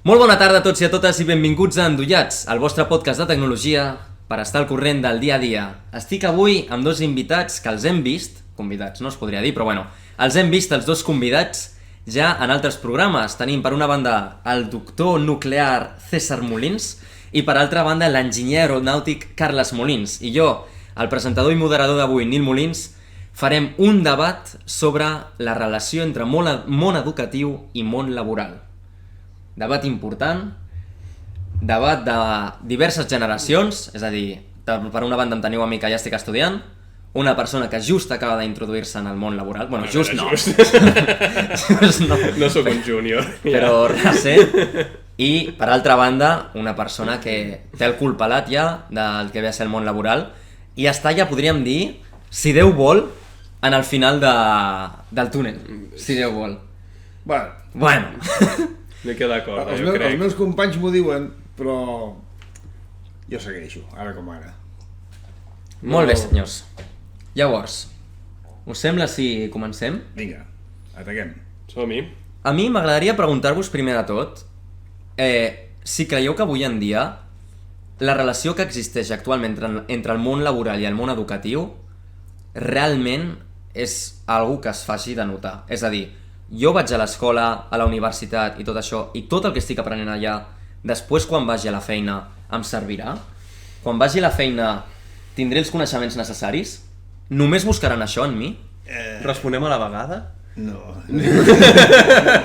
Molt bona tarda a tots i a totes i benvinguts a Endollats, el vostre podcast de tecnologia per estar al corrent del dia a dia. Estic avui amb dos invitats que els hem vist, convidats no es podria dir, però bueno, els hem vist els dos convidats ja en altres programes. Tenim per una banda el doctor nuclear César Molins i per altra banda l'enginyer aeronàutic Carles Molins. I jo, el presentador i moderador d'avui, Nil Molins, farem un debat sobre la relació entre món educatiu i món laboral. Debat important, debat de diverses generacions, és a dir, per una banda em teniu a mi que ja estic estudiant, una persona que just acaba d'introduir-se en el món laboral, bueno, just no, just no, no sóc un júnior, però recent, i per altra banda una persona que té el cul pelat ja del que ve a ser el món laboral i està ja, podríem dir, si Déu vol, en el final del túnel, si Déu vol. Bueno. M'he quedat d'acord, jo crec. Els meus companys m'ho diuen, però jo segueixo, ara com ara. Molt bé, senyors. Llavors, us sembla si comencem? Vinga, ataquem. Som-hi. A mi m'agradaria preguntar-vos primer de tot si creieu que avui en dia la relació que existeix actualment entre el món laboral i el món educatiu realment és algo que es faci de notar. És a dir, jo vaig a l'escola, a la universitat i tot això, i tot el que estic aprenent allà, després quan vagi a la feina em servirà? Quan vagi a la feina tindré els coneixements necessaris? Només buscaran això en mi? Responem a la vegada? No.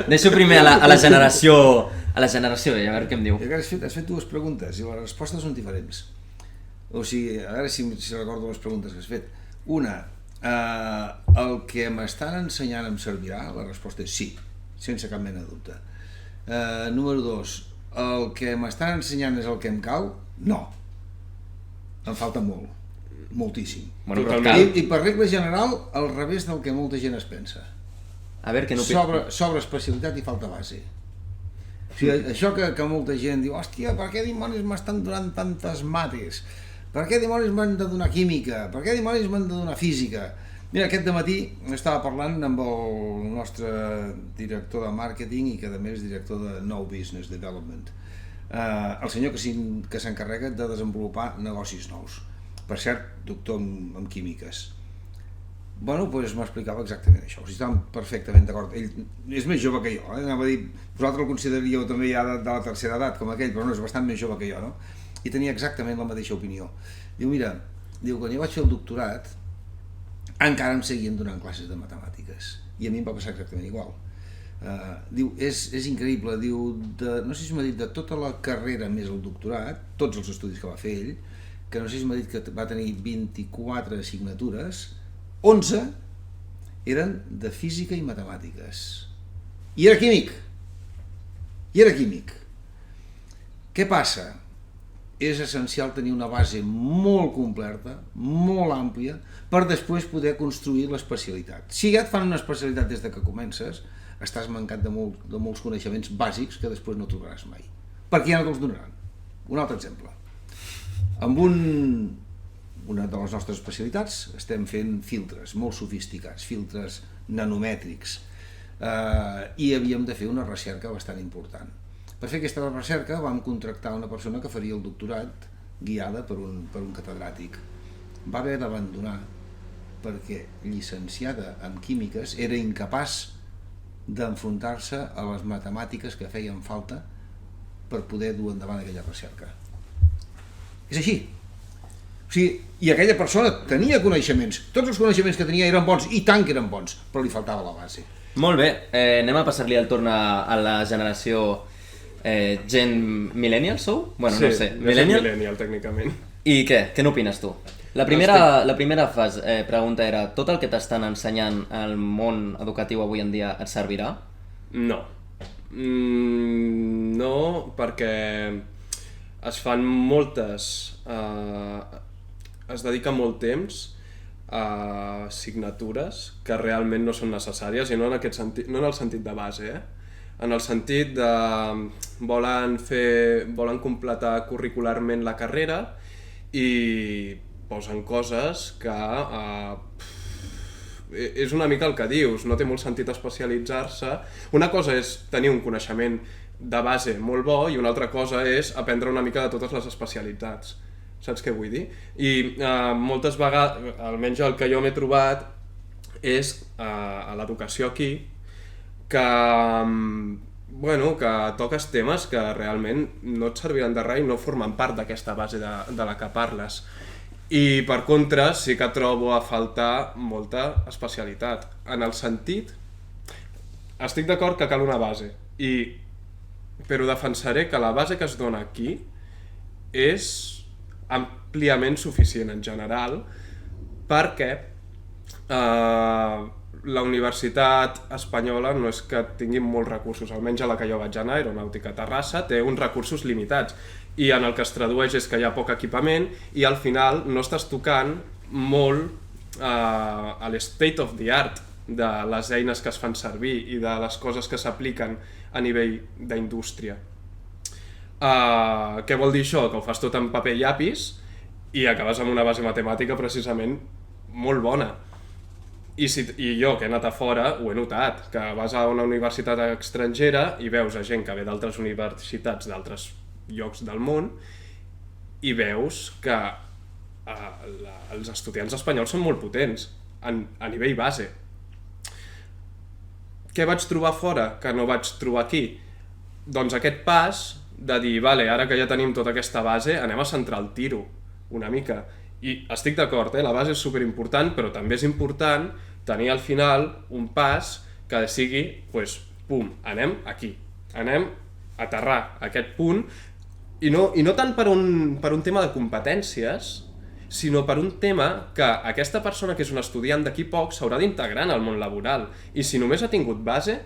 Deixo primer a la generació, a veure què em diu. Has fet dues preguntes i les respostes són diferents. O sigui, a veure si recordo les preguntes que has fet. Una, el que m'estan ensenyant em servirà? La resposta és sí, sense cap mena de dubte. Número 2, el que m'estan ensenyant és el que em cau? No. Em falta molt, moltíssim. Bueno, I per regla general, al revés del que molta gent es pensa. A veure, que no... Sobre especialitat i falta base. O sigui, això que molta gent diu, hòstia, per què dimonis m'estan donant tantes mates? Per què dimonis m'han de donar química? Per què dimonis m'han de donar física? Mira, aquest dematí estava parlant amb el nostre director de màrqueting i que a més és director de Nou Business Development, el senyor que s'encarrega de desenvolupar negocis nous. Per cert, doctor en químiques. Bueno, doncs m'explicava exactament això, o sigui, estàvem perfectament d'acord. Ell és més jove que jo, anava a dir, vosaltres el consideraríeu també ja de la tercera edat com aquell, però no, és bastant més jove que jo, no? I tenia exactament la mateixa opinió. Diu, mira, quan jo vaig fer el doctorat, encara em seguien donant classes de matemàtiques, i a mi em va passar exactament igual. Diu, és increïble, diu, no sé si m'ha dit de tota la carrera més el doctorat, tots els estudis que va fer ell, que no sé si m'ha dit que va tenir 24 assignatures, 11 eren de física i matemàtiques. I era químic. Què passa? És essencial tenir una base molt completa, molt àmplia, per després poder construir l'especialitat. Si ja et fan una especialitat des de que comences, estàs mancat de molts coneixements bàsics que després no trobaràs mai. Perquè ja no te'ls donaran. Un altre exemple. Amb una de les nostres especialitats estem fent filtres molt sofisticats, filtres nanomètrics, i havíem de fer una recerca bastant important. Per fer aquesta recerca vam contractar una persona que faria el doctorat guiada per un catedràtic. Va haver d'abandonar perquè, llicenciada en químiques, era incapaç d'enfrontar-se a les matemàtiques que feien falta per poder dur endavant aquella recerca. És així. O sigui, i aquella persona tenia coneixements, tots els coneixements que tenia eren bons, i tant que eren bons, però li faltava la base. Molt bé, anem a passar-li el torn a la generació gent millennial, sou? Bueno, sí, no sé, millennial tècnicament. I què n'opines tu? La primera pregunta era, tot el que t'estan ensenyant al món educatiu avui en dia et servirà? No. No, perquè es fan es dedica molt temps a assignatures que realment no són necessàries, i no en aquest sentit, no en el sentit de base, en el sentit de volen completar curricularment la carrera i posen coses que és una mica el que dius, no té molt sentit especialitzar-se. Una cosa és tenir un coneixement de base molt bo i una altra cosa és aprendre una mica de totes les especialitats. Saps què vull dir? I moltes vegades, almenys el que jo m'he trobat, és a l'educació aquí, que toques temes que realment no et serviran de res i no formen part d'aquesta base de la que parles. I per contra sí que trobo a faltar molta especialitat. En el sentit, estic d'acord que cal una base, però defensaré que la base que es dona aquí és àmpliament suficient en general, perquè la universitat espanyola no és que tingui molts recursos, almenys a la que jo vaig anar, Aeronàutica Terrassa, té uns recursos limitats i en el que es tradueix és que hi ha poc equipament i al final no estàs tocant molt a l'state of the art de les eines que es fan servir i de les coses que s'apliquen a nivell d'indústria. Què vol dir això? Que ho fas tot en paper i llapis i acabes amb una base matemàtica precisament molt bona. I jo, que he anat a fora, ho he notat, que vas a una universitat estrangera i veus a gent que ve d'altres universitats d'altres llocs del món i veus que els estudiants espanyols són molt potents a nivell base. Què vaig trobar fora que no vaig trobar aquí? Doncs aquest pas de dir, vale, ara que ja tenim tota aquesta base, anem a centrar el tiro una mica. I estic d'acord, la base és superimportant, però també és important tenir al final un pas que sigui, doncs, pum, anem aquí, anem a aterrar aquest punt, i no tant per un tema de competències, sinó per un tema que aquesta persona que és un estudiant d'aquí poc s'haurà d'integrar en el món laboral, i si només ha tingut base,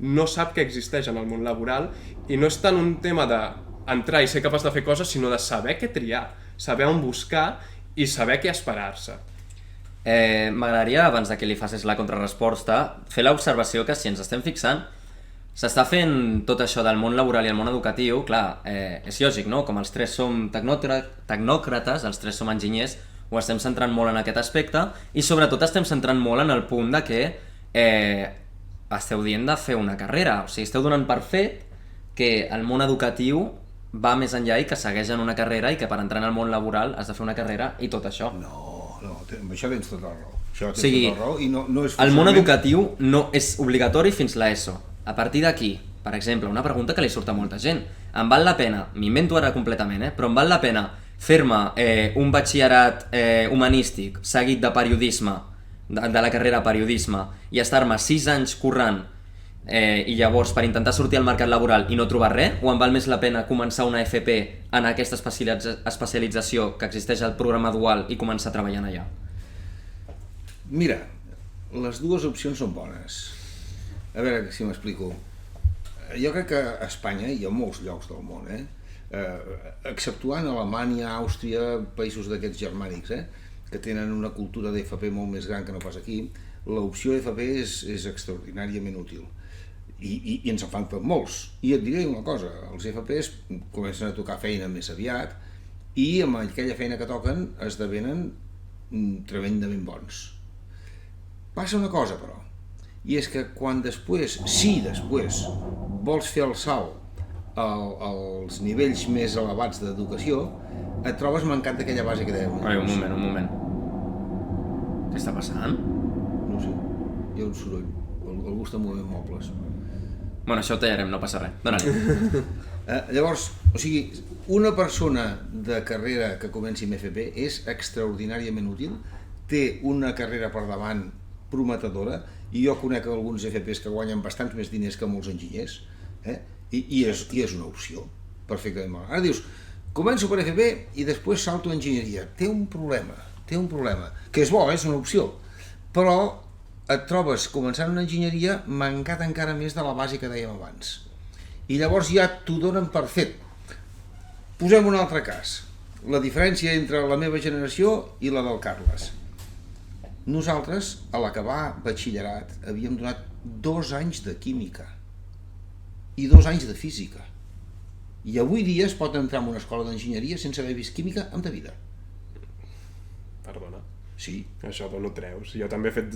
no sap que existeix en el món laboral, i no és tant un tema d'entrar i ser capaç de fer coses, sinó de saber què triar, saber on buscar i saber què esperar-se. M'agradaria, abans que li facis la contraresposta, fer l'observació que si ens estem fixant, s'està fent tot això del món laboral i el món educatiu, clar, és lògic, no? Com els tres som tecnòcrates, els tres som enginyers, ho estem centrant molt en aquest aspecte i sobretot estem centrant molt en el punt de que esteu dient de fer una carrera, o sigui, esteu donant per fet que el món educatiu va més enllà i que segueix en una carrera i que per entrar en el món laboral has de fer una carrera i tot això. No, amb això tens tota la raó. O sigui, tota la raó i no és el món educatiu no és obligatori fins l'ESO. A partir d'aquí, per exemple, una pregunta que li surt a molta gent. Em val la pena, m'invento ara completament, però em val la pena fer-me un batxillerat humanístic seguit de periodisme, de la carrera periodisme, i estar-me 6 anys currant i llavors per intentar sortir al mercat laboral i no trobar res, o em val més la pena començar una FP en aquesta especialització que existeix al programa dual i començar treballant allà? Mira, les dues opcions són bones. A veure si m'explico. Jo crec que a Espanya i a molts llocs del món, exceptuant Alemanya, Àustria, països d'aquests germànics, que tenen una cultura d'FP molt més gran que no pas aquí, l'opció FP és extraordinàriament útil. I ens en fan molts. I et diré una cosa, els FPs comencen a tocar feina més aviat i amb aquella feina que toquen esdevenen tremendament bons. Passa una cosa, però, i és que quan després vols fer el salt als nivells més elevats d'educació, et trobes mancat d'aquella base que dèiem. Un moment. Què està passant? No ho sé, hi ha un soroll. Algú està movent mobles. Bueno, això ho tallarem, no passa res. Dóna-li. Llavors, o sigui, una persona de carrera que comenci amb FP és extraordinàriament útil, té una carrera per davant prometedora, i jo conec alguns FPs que guanyen bastants més diners que molts enginyers, i és una opció perfectament. Ara dius, començo per FP i després salto a enginyeria. Té un problema, que és bo, és una opció, però et trobes començant una enginyeria mancat encara més de la base que dèiem abans. I llavors ja t'ho donen per fet. Posem un altre cas, la diferència entre la meva generació i la del Carles. Nosaltres, a l'acabar batxillerat, havíem donat 2 anys de química i 2 anys de física. I avui dia es pot entrar en una escola d'enginyeria sense haver vist química en ta vida. Perdona. Sí. Això d'on ho treus? Jo també he fet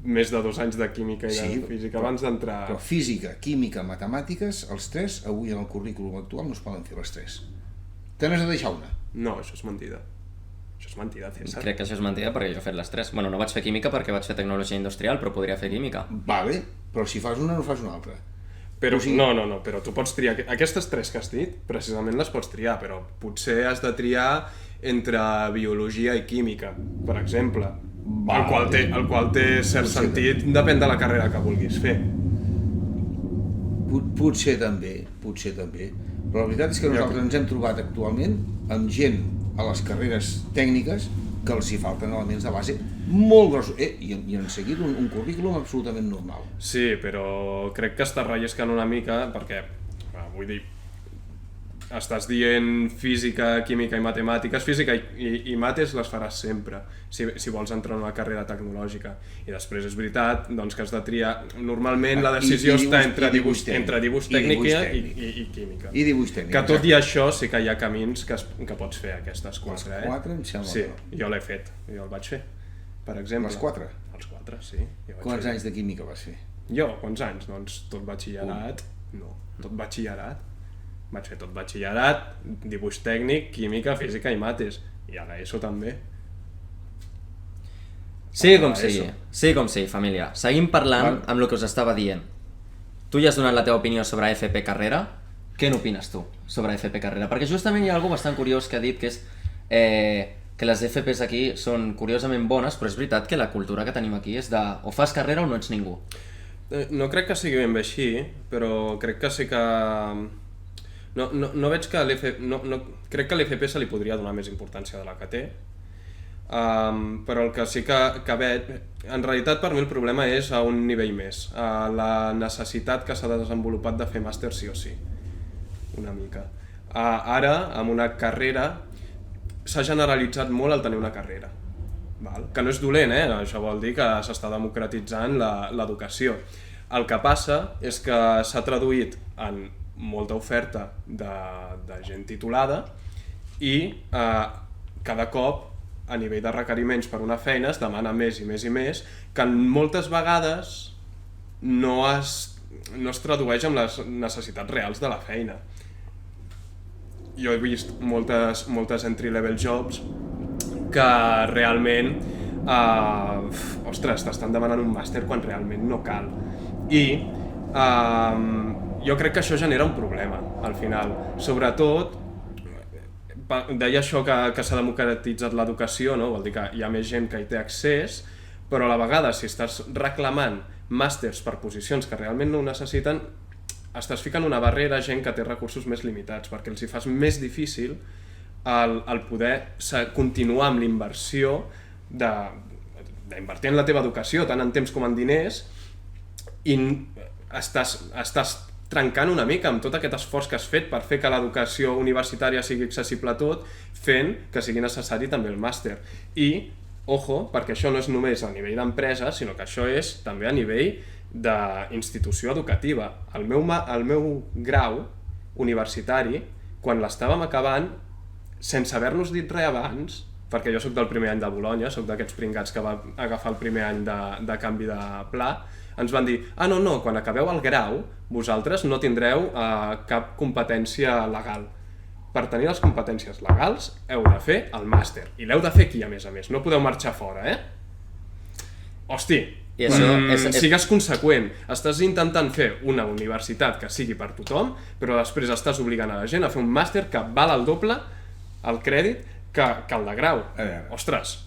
més de 2 anys de química i Sí, de física abans d'entrar... Però física, química, matemàtiques, els 3, avui en el currículum actual no es poden fer les 3. Te n'has de deixar una. No, això és mentida. Això és mentida, César. Crec que això és mentida perquè jo he fet les 3. Bueno, no vaig fer química perquè vaig fer tecnologia industrial, però podria fer química. Vale, però si fas una no fas una altra. Però, O sigui- no, però tu pots triar... Aquestes 3 que has dit, precisament les pots triar, però potser has de triar entre biologia i química, per exemple. Vale. El qual té cert Potser sentit, depèn de la carrera que vulguis fer. Potser també. Però la veritat és que nosaltres ens hem trobat actualment amb gent a les carreres tècniques que els hi falten elements de base molt grossos. I han seguit un currículum absolutament normal. Sí, però crec que estàs relliscant una mica perquè, vull dir, estàs dient física, química i matemàtiques. Física i mates les faràs sempre, si vols entrar en una carrera tecnològica. I després és veritat doncs, que has de triar... Normalment la decisió està entre dibuix tècnic i química. I dibuix tècnic. Que tot i això sí que hi ha camins que pots fer aquestes 4. Les 4 em sembla Sí, que jo l'he fet, jo el vaig fer, per exemple. Les 4? Els 4, sí. Jo vaig Quants fer. anys de química vas fer? Jo, quants anys? Doncs tot batxillerat. No, tot batxillerat. Vaig fer tot batxillerat, dibuix tècnic, química, física i mates. I a l'ESO també. Sí com sí, família. Seguim parlant amb el que us estava dient. Tu ja has donat la teva opinió sobre FP Carrera. Què n'opines tu sobre FP Carrera? Perquè justament hi ha alguna bastant curiós que ha dit que és que les FPs aquí són curiosament bones, però és veritat que la cultura que tenim aquí és de o fas carrera o no ets ningú. No crec que sigui ben bé així, però crec que sí que... No veig que l'FP... Crec que a l'FP se li podria donar més importància de la que té, però el que sí que veig... En realitat, per mi el problema és a un nivell més, a la necessitat que s'ha desenvolupat de fer màster sí o sí, una mica. Ara, amb una carrera, s'ha generalitzat molt el tenir una carrera, val? Que no és dolent, això vol dir que s'està democratitzant l'educació. El que passa és que s'ha traduït en molta oferta de gent titulada i cada cop a nivell de requeriments per una feina es demana més i més i més, que moltes vegades no es tradueix amb les necessitats reals de la feina. Jo he vist moltes entry-level jobs que realment ostres, t'estan demanant un màster quan realment no cal. I jo crec que això genera un problema, al final. Sobretot, deia això que s'ha democratitzat l'educació, no? Vol dir que hi ha més gent que hi té accés, però a la vegada, si estàs reclamant màsters per posicions que realment no ho necessiten, estàs ficant una barrera a gent que té recursos més limitats, perquè els hi fas més difícil el poder continuar amb la inversió d'invertir en la teva educació, tant en temps com en diners, i estàs trencant una mica amb tot aquest esforç que has fet per fer que l'educació universitària sigui accessible a tot, fent que sigui necessari també el màster. I, ojo, perquè això no és només a nivell d'empresa, sinó que això és també a nivell d'institució educativa. El meu grau universitari, quan l'estàvem acabant, sense haver-nos dit res abans, perquè jo soc del primer any de Bolonya, soc d'aquests pringats que va agafar el primer any de canvi de pla, ens van dir, no, quan acabeu el grau, vosaltres no tindreu cap competència legal. Per tenir les competències legals heu de fer el màster, i l'heu de fer aquí a més, no podeu marxar fora, Hosti, sigues conseqüent, estàs intentant fer una universitat que sigui per tothom, però després estàs obligant a la gent a fer un màster que val el doble el crèdit que el de grau. Ostres.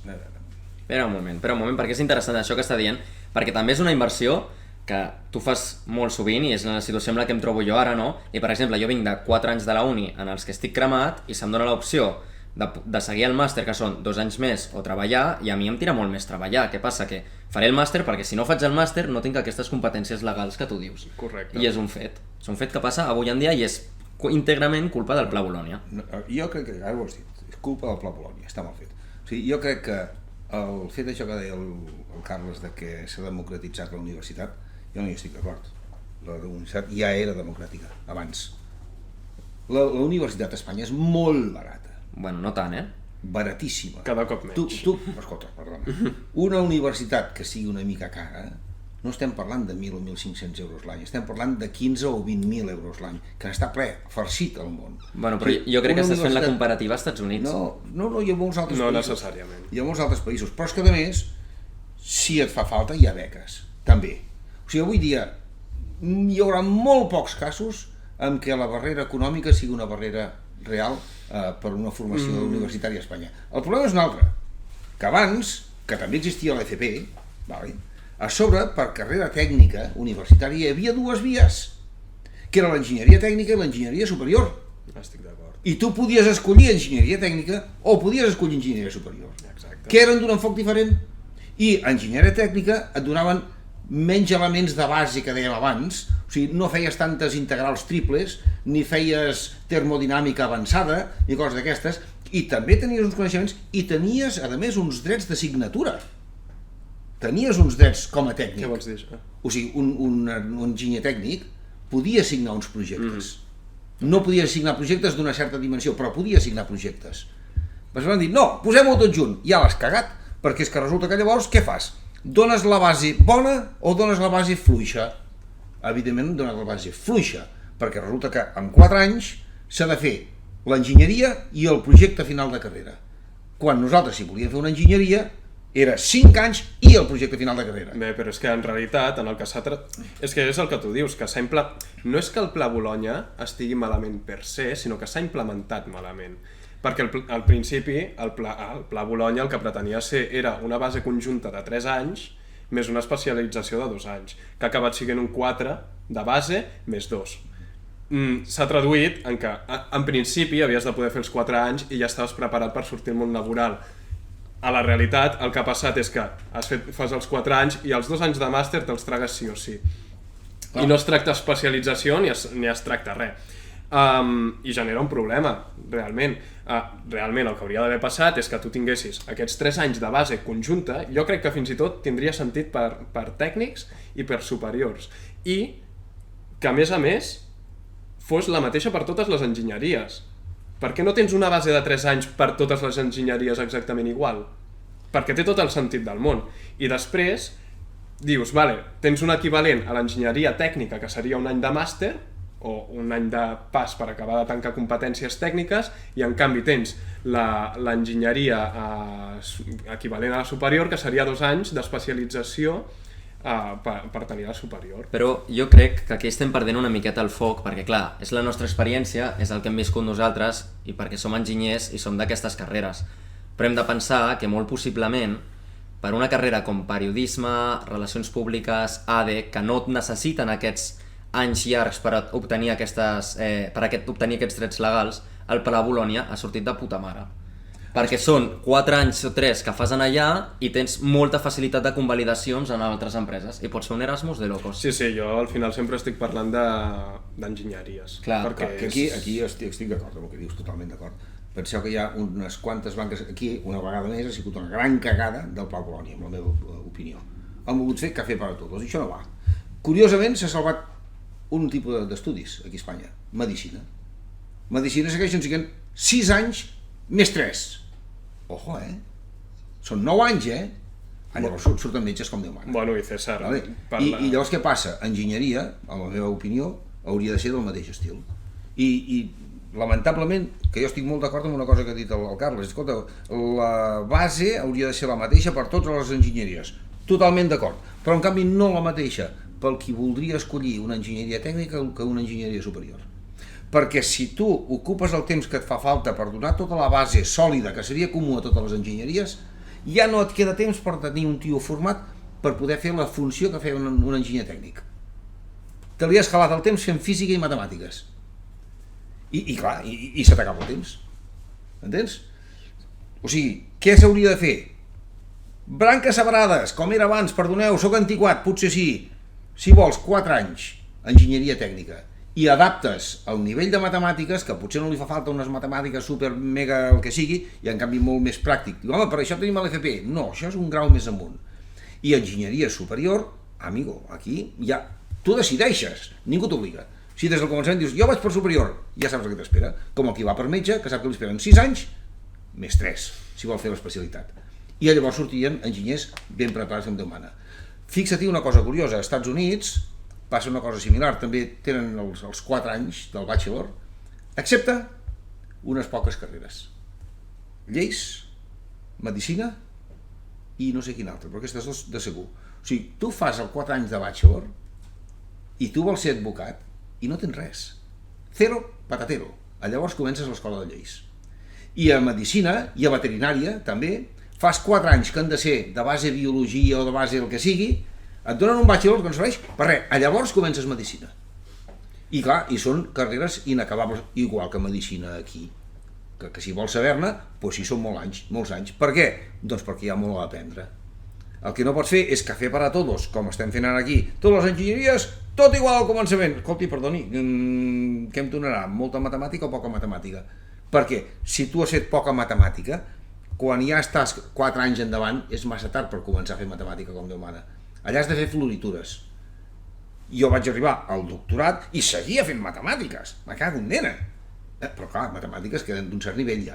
Espera un moment, perquè és interessant això que està dient, perquè també és una inversió que tu fas molt sovint i és la situació amb la que em trobo jo ara, no? I per exemple, jo vinc de 4 anys de la uni en els que estic cremat i se'm dona l'opció de seguir el màster, que són 2 anys més, o treballar, i a mi em tira molt més treballar. Què passa? Que faré el màster perquè si no faig el màster no tinc aquestes competències legals que tu dius. Correcte. I és un fet que passa avui en dia i és íntegrament culpa del Pla Bolonya. Jo crec que, ara ho has dit, és culpa del Pla Bolonya, està mal fet. O sigui, jo crec que el fet d'això que deia el Carles de que s'ha democratitzat la universitat, jo no hi estic d'acord. La universitat ja era democràtica, abans. La universitat a Espanya és molt barata. Bueno, no tant, baratíssima. Cada cop menys. Escolta, perdona. Una universitat que sigui una mica cara, no estem parlant de 1.000 o 1.500 euros l'any, estem parlant de 15 o 20.000 euros l'any, que està ple, farcit al món. Bueno, però jo crec que estàs fent la comparativa als Estats Units. No, hi ha molts altres països. No necessàriament. Hi ha molts altres països, però és que a més, si et fa falta, hi ha beques, també. O sigui, avui dia hi haurà molt pocs casos en què la barrera econòmica sigui una barrera real per una formació universitària a Espanya. El problema és un altre, que abans, que també existia l'FP, vale? A sobre, per carrera tècnica universitària, hi havia dues vies, que era l'enginyeria tècnica i l'enginyeria superior. Estic d'acord. I tu podies escollir enginyeria tècnica o podies escollir enginyeria superior. Exacte. Que eren d'un enfoc diferent. I enginyeria tècnica et donaven menys elements de base que dèiem abans, o sigui, no feies tantes integrals triples, ni feies termodinàmica avançada, ni coses d'aquestes, i també tenies uns coneixements i tenies, a més, uns drets d'assignatura. Tenies uns drets com a tècnic. Què vols dir? O sigui, un enginyer tècnic podia assignar uns projectes. No podia assignar projectes d'una certa dimensió, però podia assignar projectes. Però van dir, no, posem-ho tot junt. Ja l'has cagat, perquè és que resulta que llavors què fas? Dones la base bona o dones la base fluixa? Evidentment dones la base fluixa, perquè resulta que en 4 anys s'ha de fer l'enginyeria i el projecte final de carrera. Quan nosaltres, si volíem fer una enginyeria, era 5 anys i el projecte final de carrera. Bé, però és que en realitat, en el que s'ha és que és el que tu dius, que no és que el Pla Bologna estigui malament per se, sinó que s'ha implementat malament. Perquè al principi, el Pla Bologna el que pretenia ser era una base conjunta de 3 anys més una especialització de 2 anys, que ha acabat sent un 4 de base més 2. S'ha traduït en que, en principi, havies de poder fer els 4 anys i ja estaves preparat per sortir al món laboral. A la realitat, el que ha passat és que fas els 4 anys i els 2 anys de màster te'ls tragues sí o sí. I no es tracta especialització ni es tracta res. I genera un problema, realment. Realment el que hauria d'haver passat és que tu tinguessis aquests 3 anys de base conjunta, jo crec que fins i tot tindria sentit per tècnics i per superiors. I que, a més, fos la mateixa per totes les enginyeries. Per què no tens una base de 3 anys per totes les enginyeries exactament igual? Perquè té tot el sentit del món. I després dius, vale, tens un equivalent a l'enginyeria tècnica, que seria un any de màster, o un any de pas per acabar de tancar competències tècniques, i en canvi tens l'enginyeria equivalent a la superior, que seria 2 anys d'especialització per tenir la superior. Però jo crec que aquí estem perdent una miqueta el foc, perquè clar, és la nostra experiència, és el que hem viscut nosaltres, i perquè som enginyers i som d'aquestes carreres. Però hem de pensar que molt possiblement, per una carrera com periodisme, relacions públiques, ADE, que no necessiten aquests anys llargs per obtenir aquests drets legals, el Pla Bologna ha sortit de puta mare. Perquè són 4 anys o 3 que fas allà i tens molta facilitat de convalidacions en altres empreses. I pots fer un Erasmus de locos. Sí, jo al final sempre estic parlant d'enginyeries. Clar, que aquí estic d'acord amb el que dius, totalment d'acord. Penseu que hi ha unes quantes banques aquí, una vegada més, ha sigut una gran cagada del Pla Bologna, amb la meva opinió. Han volgut fer cafè per a tots, i això no va. Curiosament s'ha salvat un tipus d'estudis aquí a Espanya, medicina. Medicina segueixen sent 6 anys més 3. Ojo, Són 9 anys, Llavors surten metges com Déu mana. Bueno, i César... Vale? I llavors què passa? Enginyeria, en la meva opinió, hauria de ser del mateix estil. I lamentablement, que jo estic molt d'acord amb una cosa que ha dit el Carles, escolta, la base hauria de ser la mateixa per totes les enginyeries. Totalment d'acord. Però en canvi no la mateixa pel qui voldria escollir una enginyeria tècnica que una enginyeria superior. Perquè si tu ocupes el temps que et fa falta per donar tota la base sòlida que seria comú a totes les enginyeries, ja no et queda temps per tenir un tio format per poder fer la funció que feia un enginyer tècnic. Te li has calat el temps fent física i matemàtiques. I clar, i se t'acaba el temps. Entens? O sigui, què s'hauria de fer? Branques separades, com era abans, perdoneu, sóc antiquat, potser sí. Si vols 4 anys, enginyeria tècnica, i adaptes el nivell de matemàtiques, que potser no li fa falta unes matemàtiques super mega el que sigui, i en canvi molt més pràctic. Diu, home, per això tenim l'FP. No, això és un grau més amunt. I enginyeria superior, amigo, aquí ja tu decideixes, ningú t'obliga. Si des del començament dius, jo vaig per superior, ja saps el que t'espera. Com el qui va per metge, que sap que li esperen 6 anys, més 3, si vol fer l'especialitat. I llavors sortien enginyers ben preparats amb Déu mana. Fixa-t'hi una cosa curiosa, als Estats Units passa una cosa similar, també tenen els 4 anys del bachelor, excepte unes poques carreres. Lleis, medicina i no sé quina altra, però aquestes dos de segur. O sigui, tu fas els 4 anys de bachelor i tu vols ser advocat i no tens res. Cero patatero. Llavors comences l'escola de lleis. I a medicina i a veterinària també fas 4 anys que han de ser de base biologia o de base el que sigui, et donen un bachelor que no serveix per res. Llavors comences medicina. I clar, i són carreres inacabables, igual que medicina aquí. Que si vols saber-ne, doncs sí, són molts anys. Per què? Doncs perquè hi ha molt a aprendre. El que no pots fer és café para todos, com estem fent ara aquí. Totes les enginyeries, tot igual al començament. Escolti, perdoni, què em donarà? Molta matemàtica o poca matemàtica? Perquè si tu has fet poca matemàtica, quan ja estàs 4 anys endavant, és massa tard per començar a fer matemàtica com Déu mana. Allà has de fer floritures. Jo vaig arribar al doctorat i seguia fent matemàtiques. Me cago en nena. Però clar, matemàtiques queden d'un cert nivell ja.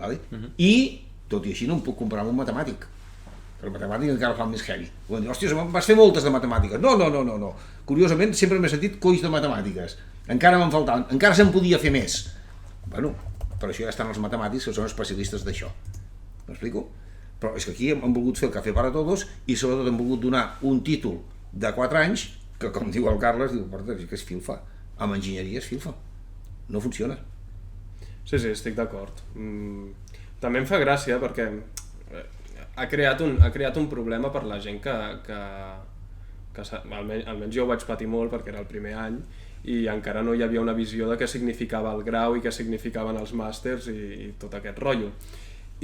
Vale? I, tot i així, no em puc comparar amb un matemàtic. El matemàtic encara fa més heavy. Hòstia, vas fer moltes de matemàtiques. No. Curiosament, sempre m'he sentit coix de matemàtiques. Encara me'n faltaven, encara se'n podia fer més. Bueno, per això ja estan els matemàtics que són especialistes d'això. M'explico? Però és que aquí hem volgut fer el café para todos i sobretot hem volgut donar un títol de 4 anys que, com diu el Carles, diu, porta, que és filfa. Amb enginyeria és filfa. No funciona. Sí, estic d'acord. També em fa gràcia perquè ha creat un problema per la gent que almenys jo ho vaig patir molt perquè era el primer any i encara no hi havia una visió de què significava el grau i què significaven els màsters i tot aquest rotllo.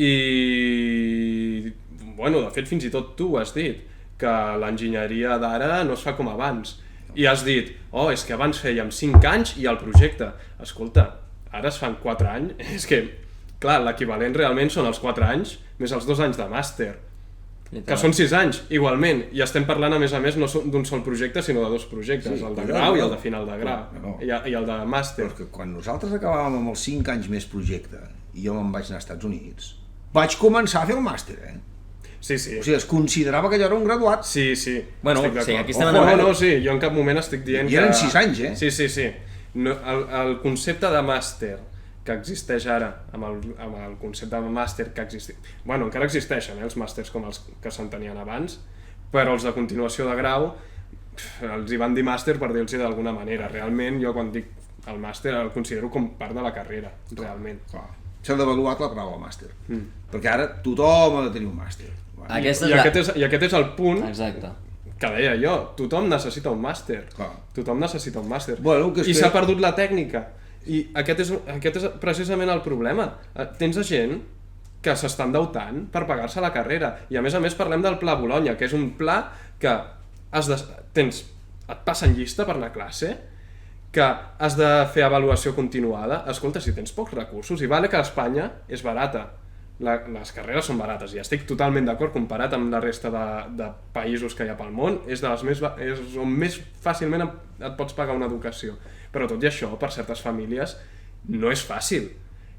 I, bueno, de fet, fins i tot tu has dit que l'enginyeria d'ara no es fa com abans. I has dit, és que abans fèiem 5 anys i el projecte. Escolta, ara es fan 4 anys. És que, clar, l'equivalent realment són els 4 anys més els 2 anys de màster. Que són 6 anys, igualment. I estem parlant, a més, no d'un sol projecte, sinó de 2 projectes. Sí, el de grau i el de final de grau. I el de màster. Però que quan nosaltres acabàvem amb els 5 anys més projecte, i jo me'n vaig anar als Estats Units, vaig començar a fer el màster, Sí. O sigui, es considerava que jo era un graduat. Sí. Bueno, sí, aquí estem sí, jo en cap moment estic dient que... I eren 6 anys, Sí. No, el concepte de màster que existeix ara, amb el concepte de màster que existeix... Bueno, encara existeixen, els màsters com els que s'entenien abans, però els de continuació de grau els hi van dir màster per dir-los d'alguna manera. Realment, jo quan dic el màster el considero com part de la carrera, realment. S'ha d'avaluar la paraula màster, perquè ara tothom ha de tenir un màster. I aquest és el punt. Exacte. Que deia jo, tothom necessita un màster. Tothom necessita un màster. Bueno, I s'ha perdut la tècnica. I aquest és precisament el problema. Tens gent que s'està endeutant per pagar-se la carrera. I a més parlem del Pla Bologna, que és un pla que et passen llista per anar a classe, que has de fer avaluació continuada. Escolta, si tens pocs recursos, i vale que a Espanya és barata, les carreres són barates, i estic totalment d'acord, comparat amb la resta de països que hi ha pel món, és on més fàcilment et pots pagar una educació. Però tot i això, per certes famílies, no és fàcil.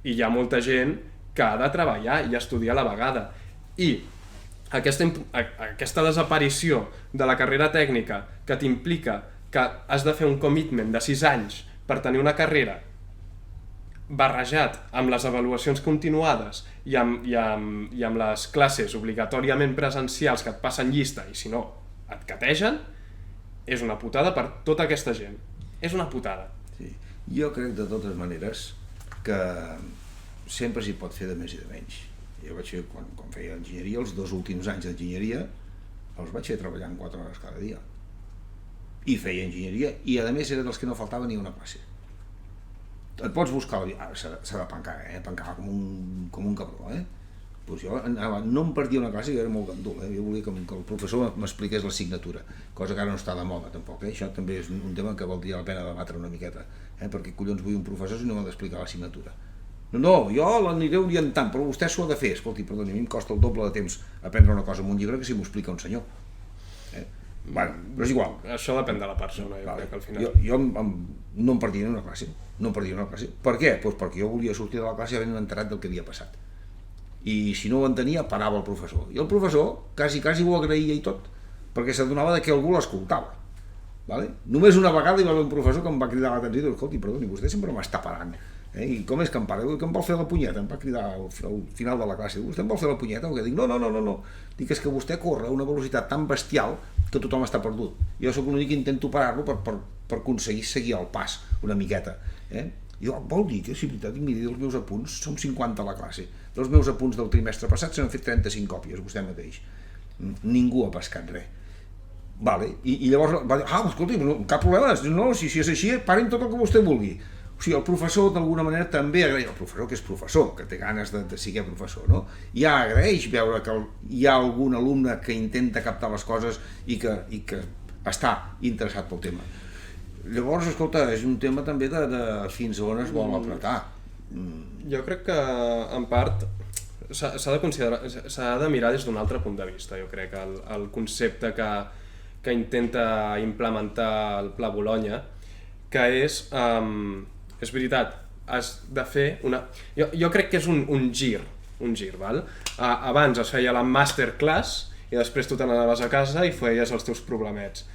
I hi ha molta gent que ha de treballar i estudiar a la vegada. I aquesta desaparició de la carrera tècnica que t'implica que has de fer un commitment de 6 anys per tenir una carrera barrejat amb les avaluacions continuades i amb les classes obligatòriament presencials que et passen llista i si no et categen, és una putada per tota aquesta gent. És una putada. Sí. Jo crec de totes maneres que sempre s'hi pot fer de més i de menys. Jo vaig fer, quan feia enginyeria, els 2 últims anys d'enginyeria els vaig fer treballant 4 hores cada dia. I feia enginyeria, i a més era dels que no faltava ni una classe. Et pots buscar la vida, s'ha de pencar, pencar com un cabró, Pues jo no em perdia una classe, que era molt gandul, jo volia que el professor m'expliqués l'assignatura, cosa que ara no està de moda tampoc, Això també és un tema que valdria la pena debatre una miqueta, perquè collons vull un professor si no m'ha d'explicar l'assignatura. No, jo l'aniré orientant, però vostè s'ho ha de fer. Escolti, perdoni, a mi em costa el doble de temps aprendre una cosa amb un llibre que si m'ho explica un senyor. Bueno, però és igual. Això depèn de la persona, jo crec que al final. Jo no em perdia ni una classe, Per què? Doncs perquè jo volia sortir de la classe havent enterat del que havia passat. i si no ho entenia parava el professor, i el professor quasi ho agraïa i tot, perquè s'adonava que algú l'escoltava. Vale? Només una vegada hi va haver un professor que em va cridar l'atenció i diu, escolti, perdoni, vostè sempre m'està parant, i com és que em para? Que em vol fer la punyeta? Em va cridar al final de la classe, diu, vostè em vol fer la punyeta? O què? Dic, no, dic, és que vostè corre a una velocitat tan bestial que tothom està perdut, jo sóc l'únic que intento parar-lo per aconseguir seguir el pas una miqueta, I jo, vol dir que, si veritat, miri, dels meus apunts, som 50 a la classe, dels meus apunts del trimestre passat s'han fet 35 còpies, vostè mateix, ningú ha pescat res. Vale. I llavors va dir, escolti, cap problema, no, si és així, parin tot el que vostè vulgui. O sigui, el professor d'alguna manera també agraeix, el professor que és professor, que té ganes de ser professor, no? Ja agraeix veure que hi ha algun alumne que intenta captar les coses i que està interessat pel tema. Llavors, escolta, és un tema també de fins on es vol apretar. Jo crec que, en part, s'ha de mirar des d'un altre punt de vista, jo crec, el concepte que intenta implementar el Pla Bologna, que és veritat, has de fer una... Jo crec que és un gir, val? Abans es feia la masterclass i després tu te n'anaves a casa i feies els teus problemets.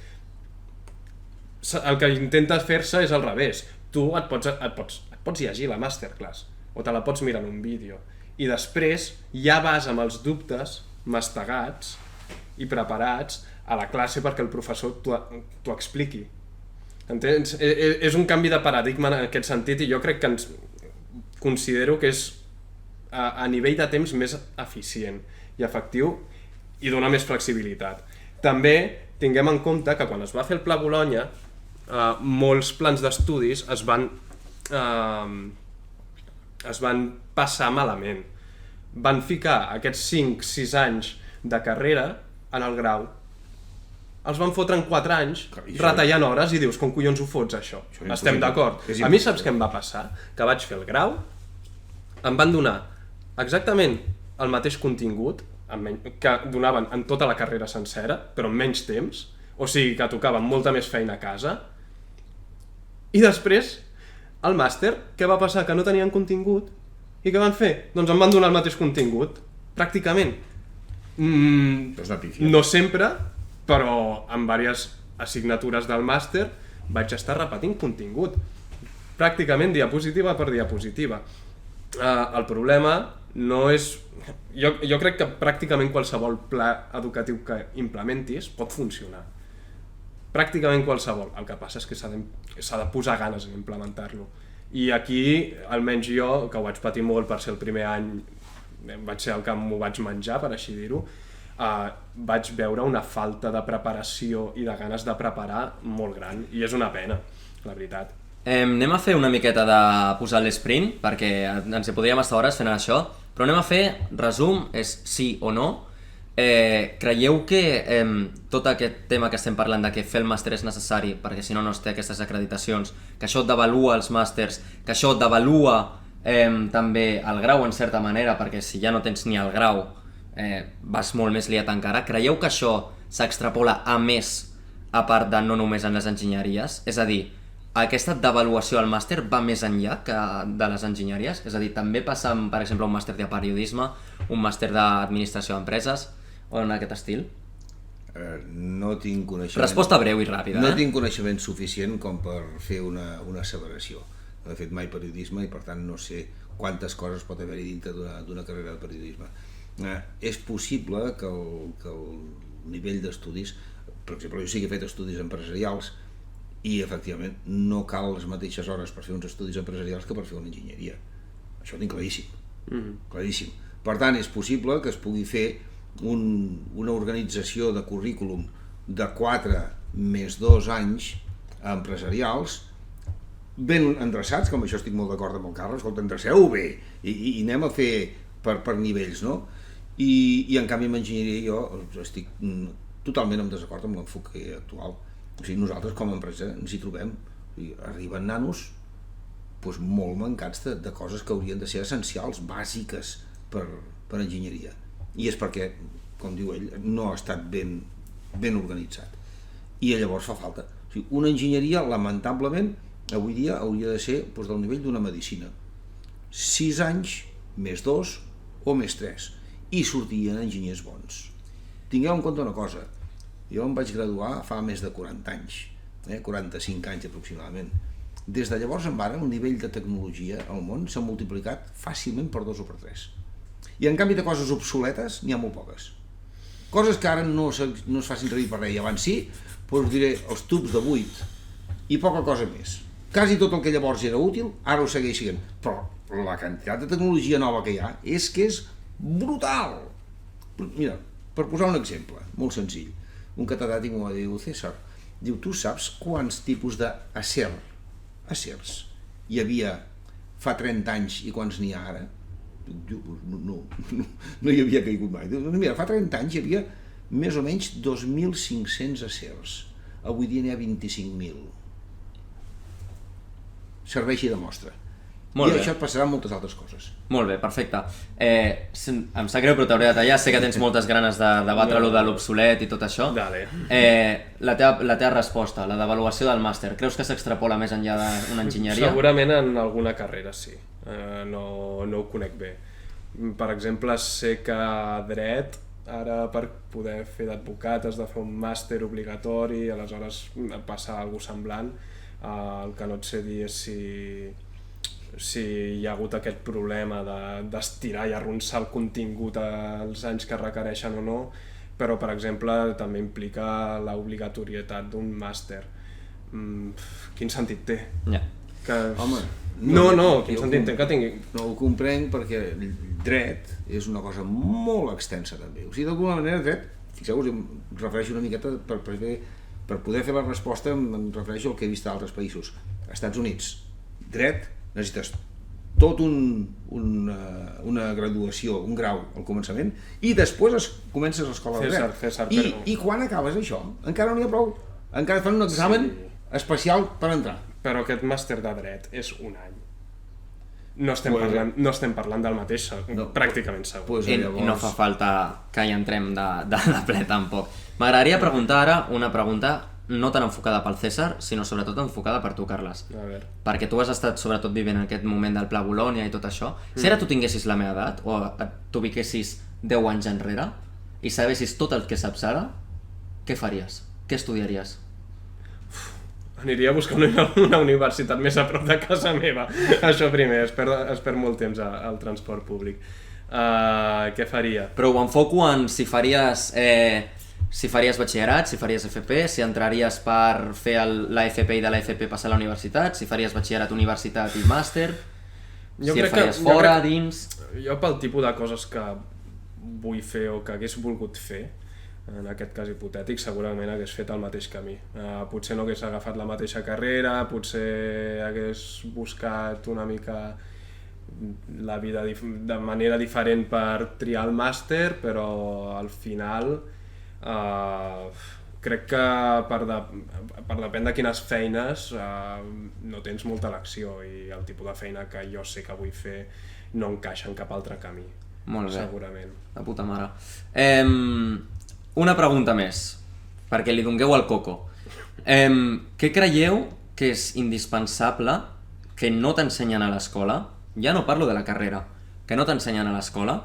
El que intenta fer-se és al revés. Tu et pots llegir la masterclass o te la pots mirar en un vídeo i després ja vas amb els dubtes mastegats i preparats a la classe perquè el professor t'ho expliqui. Entens? És un canvi de paradigma en aquest sentit i jo crec que considero que és a nivell de temps més eficient i efectiu i dona més flexibilitat. També tinguem en compte que quan es va fer el Pla Bologna molts plans d'estudis es van passar malament. Van ficar aquests 5-6 anys de carrera en el grau. Els van fotre en 4 anys retallant hores i dius, com collons ho fots això? Estem d'acord. A mi saps què em va passar? Que vaig fer el grau, em van donar exactament el mateix contingut que donaven en tota la carrera sencera, però en menys temps, o sigui que tocaven molta més feina a casa, i després, al màster, què va passar? Que no tenien contingut, i què van fer? Doncs em van donar el mateix contingut, pràcticament. No sempre, però en diverses assignatures del màster vaig estar repetint contingut, pràcticament diapositiva per diapositiva. El problema no és... Jo crec que pràcticament qualsevol pla educatiu que implementis pot funcionar. Pràcticament qualsevol. El que passa és que s'ha de posar ganes en implementar-lo. I aquí, almenys jo, que ho vaig patir molt per ser el primer any, vaig ser el que m'ho vaig menjar, per així dir-ho, vaig veure una falta de preparació i de ganes de preparar molt gran, i és una pena, la veritat. Anem a fer una miqueta de posar l'esprint, perquè ens hi podríem estar hores fent això, però anem a fer resum, és sí o no. Creieu que tot aquest tema que estem parlant de que fer el màster és necessari perquè si no no es té aquestes acreditacions, que això devalua els màsters, que això devalua també el grau en certa manera, perquè si ja no tens ni el grau vas molt més liat encara, creieu que això s'extrapola a més a part de no només en les enginyeries? És a dir, aquesta devaluació al màster va més enllà que de les enginyeries? És a dir, també passa, per exemple, un màster de periodisme, un màster d'administració d'empreses, o en aquest estil? No tinc coneixement... Resposta breu i ràpida. No tinc coneixement suficient com per fer una asseveració. No he fet mai periodisme i per tant no sé quantes coses pot haver-hi dintre d'una carrera de periodisme. És possible que el nivell d'estudis, per exemple, jo sí que he fet estudis empresarials i efectivament no cal les mateixes hores per fer uns estudis empresarials que per fer una enginyeria. Això ho tinc claríssim. Claríssim. Per tant, és possible que es pugui fer una organització de currículum de 4 més 2 anys empresarials ben endreçats, com això estic molt d'acord amb el Carles, escolta, endreceu-ho bé i anem a fer per nivells, no? I en canvi amb enginyeria jo estic totalment en desacord amb l'enfoque actual. O sigui, nosaltres com a empresa ens hi trobem, arriben nanos molt mancats de coses que haurien de ser essencials, bàsiques per enginyeria. I és perquè, com diu ell, no ha estat ben organitzat. I llavors fa falta. O sigui, una enginyeria, lamentablement, avui dia hauria de ser del nivell d'una medicina. 6 anys més 2 o +3, i sortien enginyers bons. Tingueu en compte una cosa, jo em vaig graduar fa més de 40 anys, 45 anys aproximadament. Des de llavors en ara el nivell de tecnologia al món s'ha multiplicat fàcilment per 2 o per 3. I en canvi de coses obsoletes n'hi ha molt poques. Coses que ara no es facin servir per res, i abans sí, però us diré els tubs de buit i poca cosa més. Quasi tot el que llavors era útil, ara ho segueix sent. Però la quantitat de tecnologia nova que hi ha és que és brutal. Mira, per posar un exemple, molt senzill, un catedràtic m'ho va dir, César, diu, tu saps quants tipus acers hi havia fa 30 anys i quants n'hi ha ara? Diu, no hi havia caigut mai. Diu, mira, fa 30 anys hi havia més o menys 2.500 acers. Avui dia n'hi ha 25.000. Serveixi de mostra. Molt I bé. això et passarà amb moltes altres coses. Molt bé, perfecte. Em sap greu, però t'hauré de tallar. Sé que tens moltes ganes de debatre-lo de l'obsolet i tot això. Dale. La teva resposta, la d'avaluació del màster, creus que s'extrapola més enllà d'una enginyeria? Segurament en alguna carrera sí, no ho conec bé. Per exemple, sé que a dret, ara per poder fer d'advocat has de fer un màster obligatori, aleshores passa alguna cosa semblant. El que no et sé dir és si hi ha hagut aquest problema d'estirar i arronsar el contingut als anys que requereixen o no, però per exemple també implica l'obligatorietat d'un màster. Quin sentit té? Ja. Home, quin sentit té que tingui? No ho comprenc perquè el dret és una cosa molt extensa també. O sigui, d'alguna manera dret, fixeu-vos, em refereixo una miqueta per poder fer la resposta, em refereixo al que he vist a altres països. Als Estats Units, dret, necessites tot una graduació, un grau al començament, i després comences l'escola de dret. I quan acabes això? Encara no n'hi ha prou. Encara fan un examen especial per entrar. Però aquest màster de dret és un any. No estem parlant del mateix, pràcticament segur. I no fa falta que hi entrem de ple tampoc. M'agradaria preguntar ara una pregunta no tan enfocada pel César, sinó sobretot enfocada per tu, Carles. Perquè tu has estat sobretot vivint en aquest moment del Pla Bolònia i tot això. Si ara tu tinguessis la meva edat, o t'ubiquessis 10 anys enrere, i sabessis tot el que saps ara, què faries? Què estudiaries? Aniria a buscar una universitat més a prop de casa meva. Això primer, es perd molt temps al transport públic. Què faria? Però ho enfoco en si faries batxillerat, si faries FP, si entraries per fer la FP i de la FP passar a la universitat, si faries batxillerat, universitat i màster, si el faries fora, dins... Jo pel tipus de coses que vull fer o que hagués volgut fer, en aquest cas hipotètic, segurament hagués fet el mateix camí. Potser no hagués agafat la mateixa carrera, potser hagués buscat una mica la vida de manera diferent per triar el màster, però al final crec que per depèn de quines feines no tens molta elecció, i el tipus de feina que jo sé que vull fer no encaixa en cap altre camí. Molt bé. Segurament. La puta mare. Una pregunta més, perquè li dongueu al coco. Què creieu que és indispensable que no t'ensenyen a l'escola? Ja no parlo de la carrera, que no t'ensenyen a l'escola,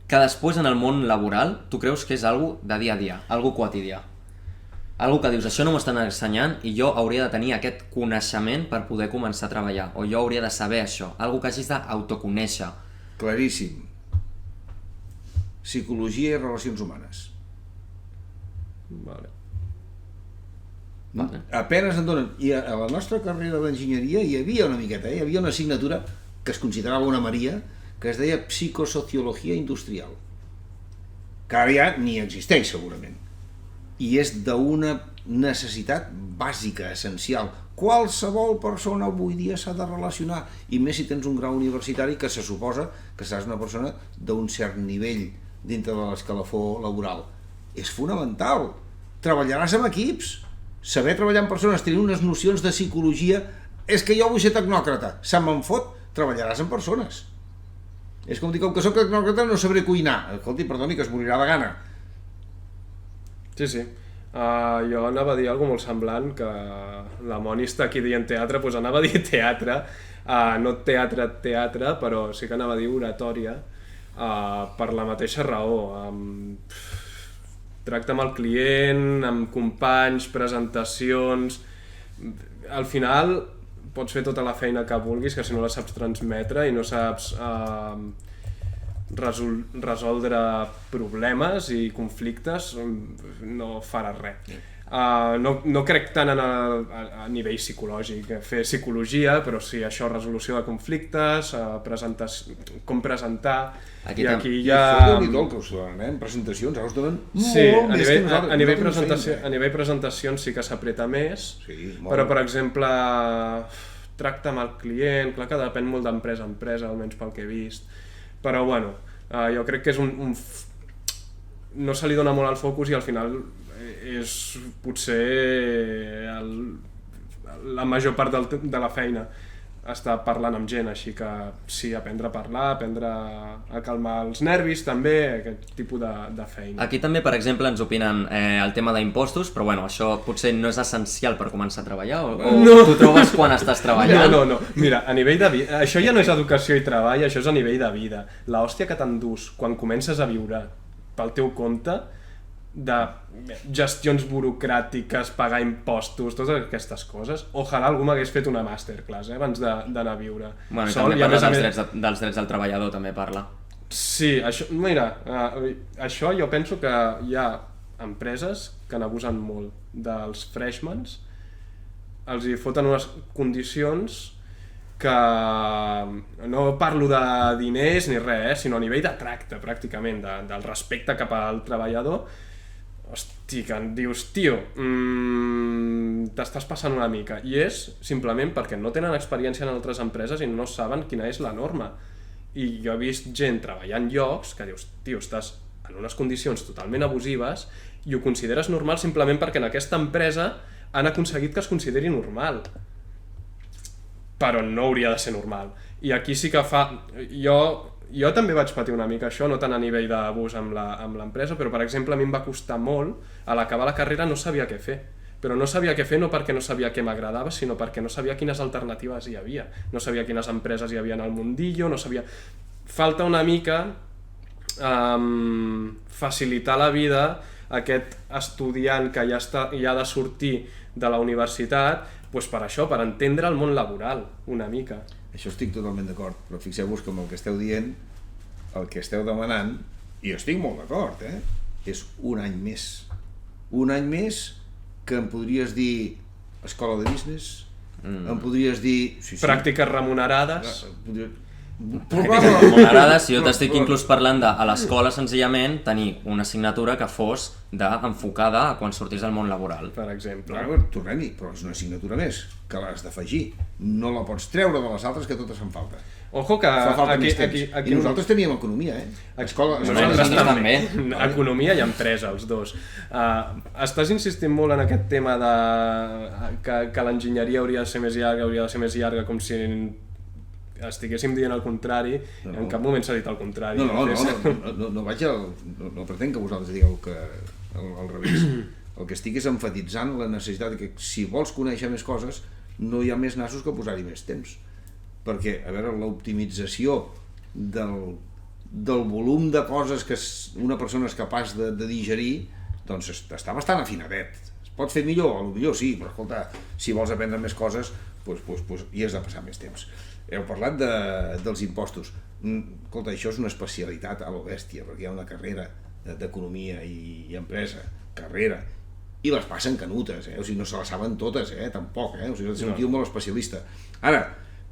que després en el món laboral tu creus que és algo de dia a dia, algo quotidià. Algo que dius, això no m'estan ensenyant i jo hauria de tenir aquest coneixement per poder començar a treballar, o jo hauria de saber això, algo que hagis d'autoconèixer. Claríssim. Psicologia i relacions humanes. Vale. Apenes en donen. I a la nostra carrera d'enginyeria hi havia una miqueta, hi havia una assignatura que es considerava una maria, que es deia psicosociologia industrial, que ara ja ni existeix segurament, i és d'una necessitat bàsica, essencial. Qualsevol persona avui dia s'ha de relacionar, i més si tens un grau universitari que se suposa que seràs una persona d'un cert nivell dintre de l'escalafó laboral. És fonamental. Treballaràs amb equips, saber treballar amb persones, tenir unes nocions de psicologia. És que jo vull ser tecnòcrata, se me'n fot, treballaràs amb persones. És com dir, com que soc tecnòcrata no sabré cuinar. Escolti, perdoni, que es morirà de gana. Sí. Jo anava a dir alguna molt semblant, que la Moni està aquí dient teatre, doncs anava a dir teatre, no teatre, però sí que anava a dir oratòria, per la mateixa raó. Tracte amb el client, amb companys, presentacions... Al final pots fer tota la feina que vulguis, que si no la saps transmetre i no saps resoldre problemes i conflictes, no faràs res. No crec tant a nivell psicològic, fer psicologia, però sí això, resolució de conflictes, com presentar, i aquí hi ha... Això déu-n'hi-do el que us donen, presentacions, ara us donen molt més que nosaltres. A nivell presentacions sí que s'apreta més, però per exemple, tracte amb el client, clar que depèn molt d'empresa a empresa, almenys pel que he vist, però bueno, jo crec que és no se li dona molt al focus i al final és potser la major part de la feina estar parlant amb gent, així que sí, aprendre a parlar, aprendre a calmar els nervis també, aquest tipus de feina. Aquí també, per exemple, ens opinen el tema d'impostos, però bueno, això potser no és essencial per començar a treballar, o t'ho trobes quan estàs treballant? No. Mira, a nivell de vida, això ja no és educació i treball, això és a nivell de vida. L'hòstia que t'endús quan comences a viure pel teu compte, de gestions burocràtiques, pagar impostos, totes aquestes coses. Ojalà algú m'hagués fet una masterclass abans d'anar a viure. Bueno, i també parla dels drets del treballador, també parla. Sí, això, mira, això jo penso que hi ha empreses que n'abusen molt dels freshmans, els hi foten unes condicions que no parlo de diners ni res, sinó a nivell de tracte, pràcticament, del respecte cap al treballador. Hosti, que em dius, tio, t'estàs passant una mica. I és simplement perquè no tenen experiència en altres empreses i no saben quina és la norma. I jo he vist gent treballant en llocs que dius, tio, estàs en unes condicions totalment abusives i ho consideres normal simplement perquè en aquesta empresa han aconseguit que es consideri normal. Però no hauria de ser normal. I aquí sí que fa... Jo també vaig patir una mica això, no tant a nivell d'abús amb l'empresa, però per exemple a mi em va costar molt, a l'acabar la carrera no sabia què fer. Però no sabia què fer no perquè no sabia què m'agradava, sinó perquè no sabia quines alternatives hi havia. No sabia quines empreses hi havia en el mundillo, no sabia... Falta una mica facilitar la vida a aquest estudiant que ja ha de sortir de la universitat, doncs per això, per entendre el món laboral, una mica. Això estic totalment d'acord, però fixeu-vos que amb el que esteu dient, el que esteu demanant, i estic molt d'acord, és un any més. Un any més que em podries dir escola de business, em podries dir... Pràctiques remunerades... Remunerades, jo t'estic inclús parlant de a l'escola senzillament tenir una assignatura que fos enfocada a quan sortís al món laboral. Per exemple. Tornem-hi, però és una assignatura més, que l'has d'afegir. No la pots treure de les altres que totes fan falta. Ojo que aquí i nosaltres teníem economia, Escola també. Economia i empresa, els dos. Estàs insistint molt en aquest tema que l'enginyeria hauria de ser més llarga, com si estiguéssim dient el contrari. En cap moment s'ha dit el contrari. No pretenc que vosaltres digueu que al revés. El que estic és emfatitzant la necessitat que si vols conèixer més coses no hi ha més nassos que posar-hi més temps, perquè a veure, l'optimització del volum de coses que una persona és capaç de digerir, doncs està bastant afinadet. Es pot fer millor, potser sí, però escolta, si vols aprendre més coses hi has de passar més temps. Heu parlat dels impostos. Escolta, això és una especialitat a lo bèstia, perquè hi ha una carrera d'economia i empresa, i les passen canutes, o sigui, no se les saben totes, tampoc, o sigui, és un tio molt especialista. Ara,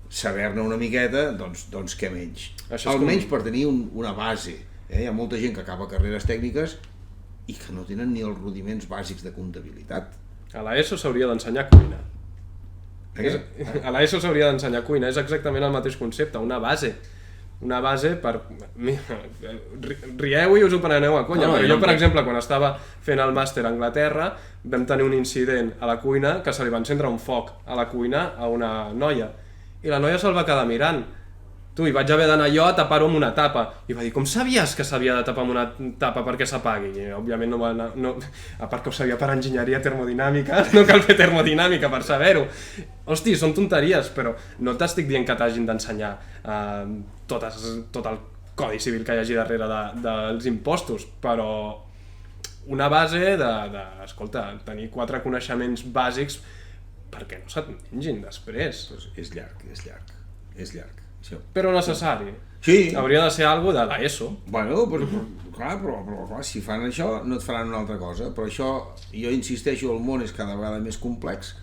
saber-ne una miqueta, doncs què menys? Almenys per tenir una base. Hi ha molta gent que acaba carreres tècniques i que no tenen ni els rudiments bàsics de comptabilitat. A l'ESO s'hauria d'ensenyar cuina. A l'ESO s'hauria d'ensenyar cuina, és exactament el mateix concepte, una base per... Rieu i us ho preneu a conya, però jo, per exemple, quan estava fent el màster a Anglaterra, vam tenir un incident a la cuina que se li va encendre un foc a la cuina a una noia, i la noia se'l va quedar mirant. I vaig haver d'anar jo a tapar-ho amb una tapa. I va dir, com sabies que s'havia de tapar amb una tapa perquè s'apagui? I òbviament no va anar... A part que ho sabia per enginyeria termodinàmica, no cal fer termodinàmica per saber-ho. Hosti, són tonteries, però no t'estic dient que t'hagin d'ensenyar tot el codi civil que hi hagi darrere dels impostos, però una base escolta, tenir 4 coneixements bàsics perquè no se't mengin després. Pues és llarg. Això. Però necessari. Sí. Hauria de ser algo de l'ESO. Bueno, però clar, si fan això no et faran una altra cosa, però això, jo insisteixo, el món és cada vegada més complex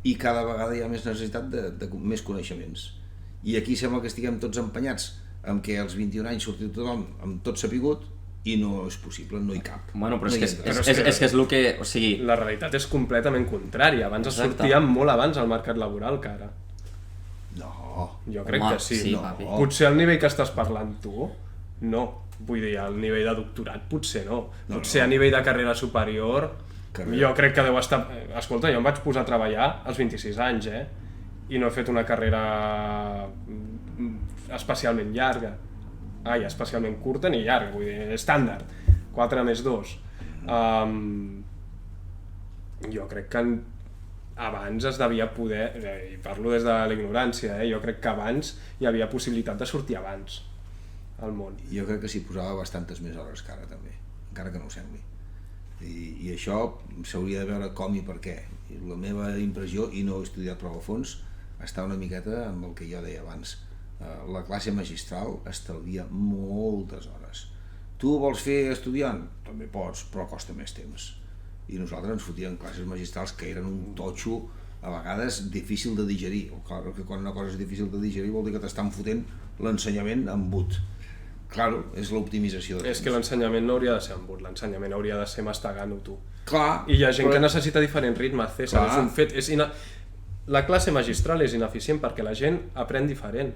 i cada vegada hi ha més necessitat de més coneixements. I aquí sembla que estiguem tots empenyats amb que als 21 anys surti tothom amb tot sapigut i no és possible, no hi cap. Bueno, però no és que és el que... O sigui... La realitat és completament contrària. Abans es Exacte. sortia molt abans al mercat laboral que ara. No. Jo crec Home, que sí. sí, No. papi. Potser al nivell que estàs parlant tu, no. Vull dir, al nivell de doctorat potser no. Potser a nivell de carrera superior, jo crec que deu estar... Escolta, jo em vaig posar a treballar als 26 anys, i no he fet una carrera especialment llarga. Especialment curta ni llarga, vull dir, estàndard. 4 més 2. Jo crec que abans es devia poder, i parlo des de la ignorància, jo crec que abans hi havia possibilitat de sortir abans al món. Jo crec que s'hi posava bastantes més hores que ara també, encara que no ho sembli. I això s'hauria de veure com i per què. I la meva impressió, i no he estudiat prou a fons, està una miqueta amb el que jo deia abans. La classe magistral estalvia moltes hores. Tu vols fer estudiant? També pots, però costa més temps. I nosaltres ens fotíem classes magistrals que eren un totxo a vegades difícil de digerir. Clar, que quan una cosa és difícil de digerir vol dir que t'estan fotent l'ensenyament embut. Claro, és l'optimització de temps. És que l'ensenyament no hauria de ser embut, l'ensenyament hauria de ser mastegant-ho tu. Clar, I hi ha gent que necessita diferents ritmes, César, és un fet. La classe magistral és ineficient perquè la gent aprèn diferent,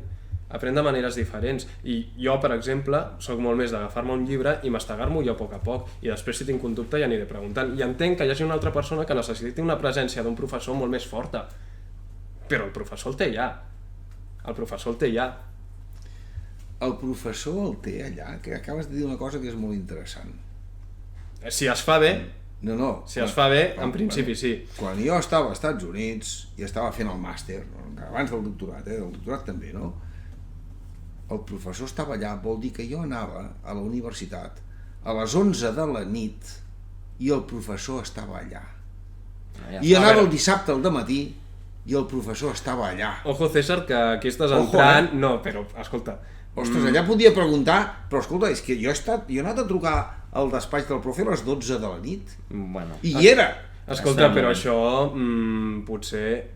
aprèn de maneres diferents. I jo, per exemple, soc molt més d'agafar-me un llibre i mastegar-m'ho jo a poc, i després si tinc un dubte ja aniré preguntant. I entenc que hi hagi una altra persona que necessiti una presència d'un professor molt més forta, però el professor el té allà. El professor el té allà. el professor el té allà, que acabes de dir una cosa que és molt interessant. Si es fa bé, No. si es fa bé, en principi sí. Quan jo estava als Estats Units i estava fent el màster, abans del doctorat, del doctorat també, no? El professor estava allà, vol dir que jo anava a la universitat a les 11 de la nit i el professor estava allà. I anava el dissabte al dematí i el professor estava allà. Ojo, César, que aquí estàs Ojo, entrant... No, però, escolta... Ostres, allà podia preguntar, però escolta, és que jo he anat a trucar al despatx del profe a les 12 de la nit Bueno. i hi era. Escolta, però això potser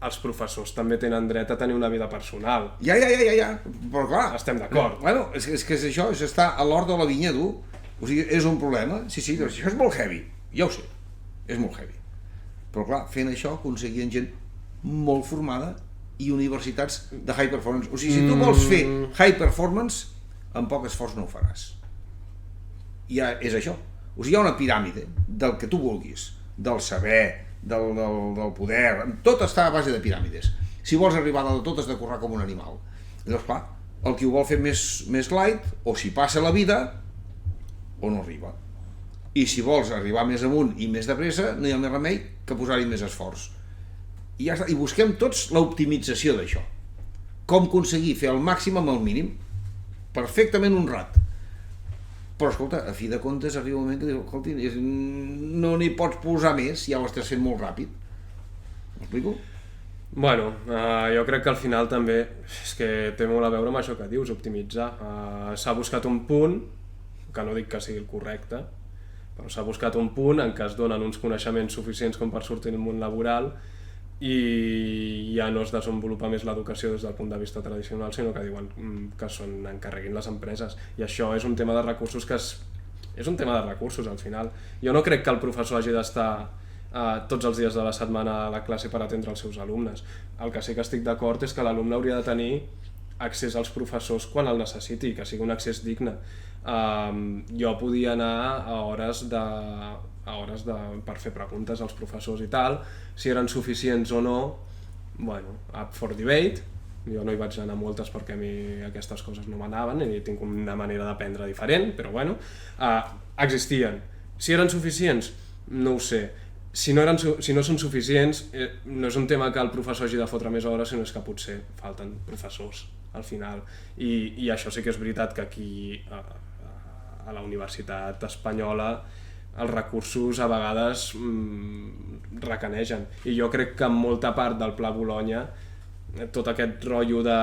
els professors també tenen dret a tenir una vida personal. Ja, però clar... Estem d'acord. Bueno, és que és això, és estar a l'hort de la vinya, tu. O sigui, és un problema. Sí, doncs això és molt heavy, ja ho sé, és molt heavy. Però clar, fent això aconseguien gent molt formada i universitats de high performance. O sigui, si tu vols fer high performance, amb poc esforç no ho faràs. Ja és això. O sigui, hi ha una piràmide del que tu vulguis, del saber, del poder, tot està a base de piràmides. Si vols arribar a dalt de tot has de currar com un animal. Llavors, clar, el qui ho vol fer més light, o si passa la vida, o no arriba. I si vols arribar més amunt i més de pressa, no hi ha més remei que posar-hi més esforç. I ja està. I busquem tots l'optimització d'això. Com aconseguir fer el màxim amb el mínim, perfectament honrat. Però escolta, a fi de comptes arriba un moment que dius, escolta, no n'hi pots posar més, ja ho estàs fent molt ràpid. M'explico? Bueno, jo crec que al final també és que té molt a veure amb això que dius, optimitzar. S'ha buscat un punt, que no dic que sigui el correcte, però s'ha buscat un punt en què es donen uns coneixements suficients com per sortir al món laboral i ja no es desenvolupa més l'educació des del punt de vista tradicional, sinó que diuen que encarreguin les empreses. I això és un tema de recursos és un tema de recursos al final. Jo no crec que el professor hagi d'estar tots els dies de la setmana a la classe per atendre els seus alumnes. El que sí que estic d'acord és que l'alumne hauria de tenir accés als professors quan el necessiti, que sigui un accés digne. Jo podia anar a hores per fer preguntes als professors i tal, si eren suficients o no, bueno, up for debate. Jo no hi vaig anar moltes perquè a mi aquestes coses no m'anaven i tinc una manera d'aprendre diferent, però bueno, existien. Si eren suficients, no ho sé. Si no són suficients, no és un tema que el professor hagi de fotre més hores, sinó és que potser falten professors al final. I això sí que és veritat que aquí a la Universitat Espanyola els recursos a vegades recanegen. I jo crec que en molta part del Pla Bolonya tot aquest rotllo de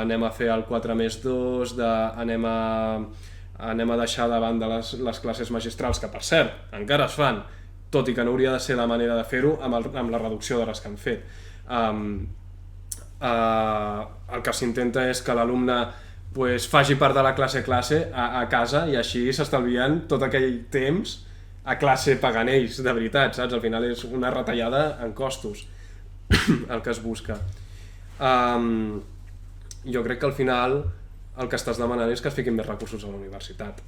anem a fer el 4+2, de anem a deixar de banda les classes magistrals, que per cert encara es fan, tot i que no hauria de ser la manera de fer-ho amb la reducció d'hores que han fet. El que s'intenta és que l'alumne faci part de la classe a casa, i així s'estalvien tot aquell temps a classe pagant ells, de veritat, saps? Al final és una retallada en costos el que es busca. Jo crec que al final el que estàs demanant és que es fiquin més recursos a la universitat.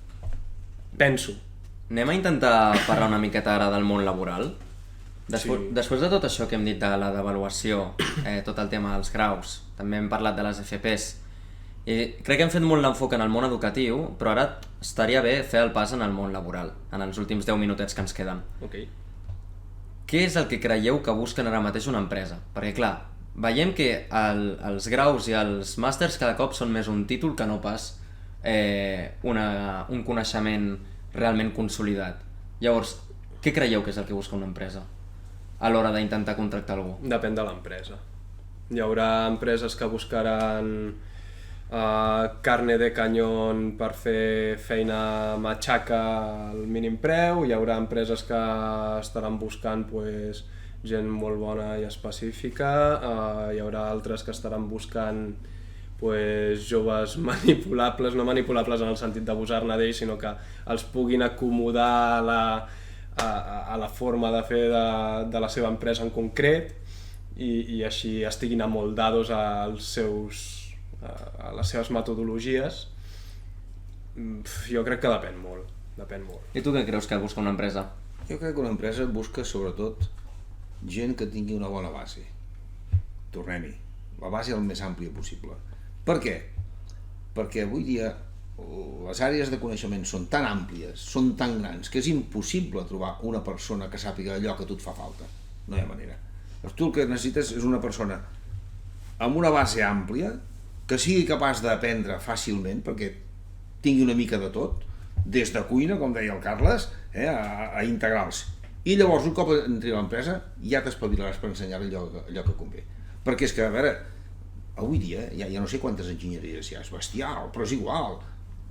Penso. Anem a intentar parlar una miqueta ara del món laboral. Després de tot això que hem dit de la devaluació, tot el tema dels graus, també hem parlat de les FPs, i crec que hem fet molt l'enfoc en el món educatiu, però ara estaria bé fer el pas en el món laboral, en els últims 10 minutets que ens queden. Okay. Què és el que creieu que busquen ara mateix una empresa? Perquè clar, veiem que els graus i els màsters cada cop són més un títol que no pas un coneixement realment consolidat. Llavors, què creieu que és el que busca una empresa a l'hora d'intentar contractar algú? Depèn de l'empresa. Hi haurà empreses que buscaran carne de canyón per fer feina matxaca al mínim preu, hi haurà empreses que estaran buscant gent molt bona i específica, hi haurà altres que estaran buscant joves manipulables, no manipulables en el sentit d'abusar-ne d'ells, sinó que els puguin acomodar a la forma de fer de la seva empresa en concret, i així estiguin amoldados a les seves metodologies. Jo crec que depèn molt. I tu què creus que busca una empresa? Jo crec que una empresa busca sobretot gent que tingui una bona base. Tornem-hi, la base el més àmplia possible. Per què? Perquè avui dia les àrees de coneixement són tan àmplies, són tan grans, que és impossible trobar una persona que sàpiga allò que a tu et fa falta. No hi ha manera. Llavors tu el que necessites és una persona amb una base àmplia, que sigui capaç d'aprendre fàcilment, perquè tingui una mica de tot, des de cuina, com deia el Carles, a integrals. I llavors, un cop entri a l'empresa, ja t'espavilaràs per ensenyar allò que convé. Perquè és que, a veure, avui dia ja no sé quantes enginyeries hi ha, és bestial, però és igual.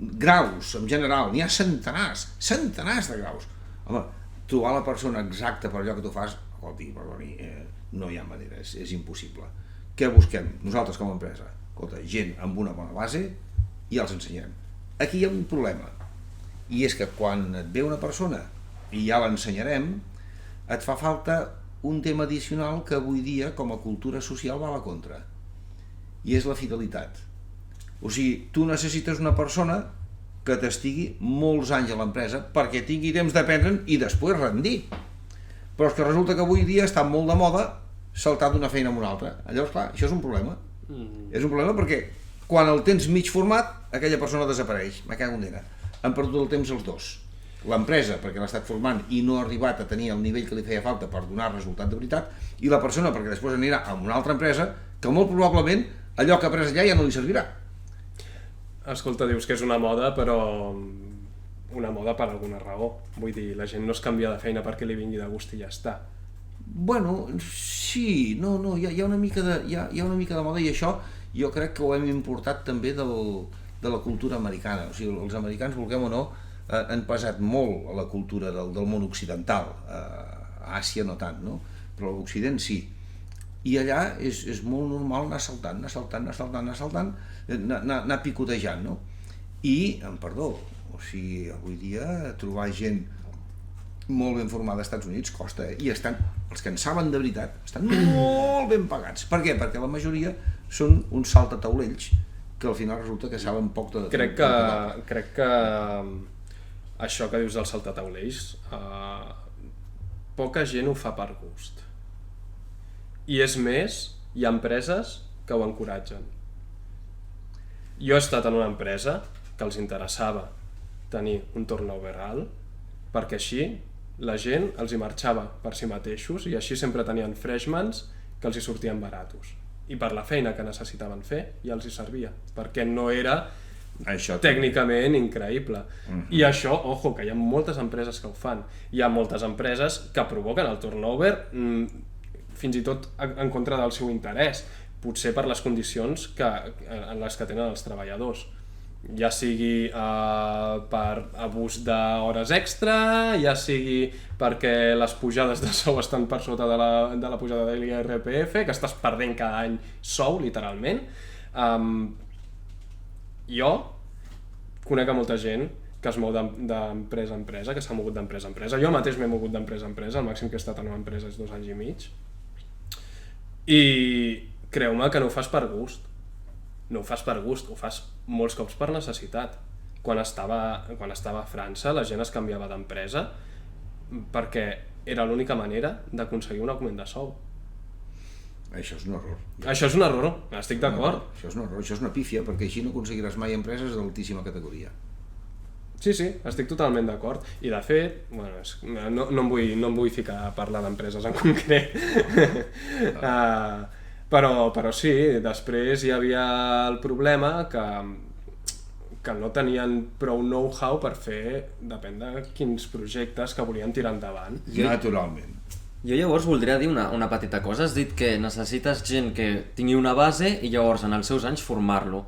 Graus, en general, n'hi ha centenars de graus. Home, trobar la persona exacta per allò que tu fas, perdoni, no hi ha manera, és impossible. Què busquem nosaltres com a empresa? Escolta, gent amb una bona base i els ensenyarem. Aquí hi ha un problema, i és que quan et ve una persona i ja l'ensenyarem, et fa falta un tema addicional que avui dia com a cultura social va a la contra, i és la fidelitat. O sigui, tu necessites una persona que t'estigui molts anys a l'empresa perquè tingui temps d'aprendre'n i després rendir. Però és que resulta que avui dia està molt de moda saltar d'una feina a una altra. Llavors, clar, això és un problema. És un problema perquè quan el tens mig format, aquella persona desapareix. Me cago en dena. Han perdut el temps els dos. L'empresa, perquè l'ha estat formant i no ha arribat a tenir el nivell que li feia falta per donar resultat de veritat, i la persona, perquè després anirà a una altra empresa que molt probablement allò que ha après allà ja no li servirà. Escolta, dius que és una moda, però una moda per alguna raó. Vull dir, la gent no es canvia de feina perquè li vingui de gust i ja està. Bueno, sí, hi ha una mica de moda, i això jo crec que ho hem importat també de la cultura americana. O sigui, els americans, vulguem o no, han pesat molt a la cultura del món occidental. A Àsia no tant, no? Però a l'Occident sí. I allà és molt normal anar saltant, anar picotejant, no? I, perdó, o sigui, avui dia trobar gent molt ben formada als Estats Units costa, i els que en saben de veritat estan molt ben pagats. Per què? Perquè la majoria són uns saltataulells que al final resulta que saben poc de... Crec que això que dius dels saltataulells, poca gent ho fa per gust. I és més, hi ha empreses que ho encoratgen. Jo he estat en una empresa que els interessava tenir un turnover alt, perquè així la gent els hi marxava per si mateixos i així sempre tenien freshmans que els hi sortien baratos. i per la feina que necessitaven fer ja els hi servia, perquè no era Això tècnicament increïble. I això, ojo, que hi ha moltes empreses que ho fan. Hi ha moltes empreses que provoquen el turnover fins i tot en contra del seu interès, potser per les condicions en les que tenen els treballadors. Ja sigui per abús d'hores extra, ja sigui perquè les pujades de sou estan per sota de la pujada de l'IRPF, que estàs perdent cada any sou, literalment. Jo conec a molta gent que es mou d'empresa a empresa, que s'ha mogut d'empresa a empresa. Jo mateix m'he mogut d'empresa a empresa, el màxim que he estat en una empresa és 2 anys i mig. I creu-me que no ho fas per gust. No ho fas per gust, ho fas molts cops per necessitat. Quan estava a França la gent es canviava d'empresa perquè era l'única manera d'aconseguir un augment de sou. Això és un error. Això és un error, estic d'acord. Això és un error, això és una pífia, perquè així no aconseguiràs mai empreses d'altíssima categoria. Sí, estic totalment d'acord. I de fet, bueno, no em vull ficar a parlar d'empreses en concret. Però sí, després hi havia el problema que no tenien prou know-how per fer, depèn de quins projectes que volien tirar endavant. Naturalment. Jo llavors voldria dir una petita cosa. Has dit que necessites gent que tingui una base i llavors en els seus anys formar-lo.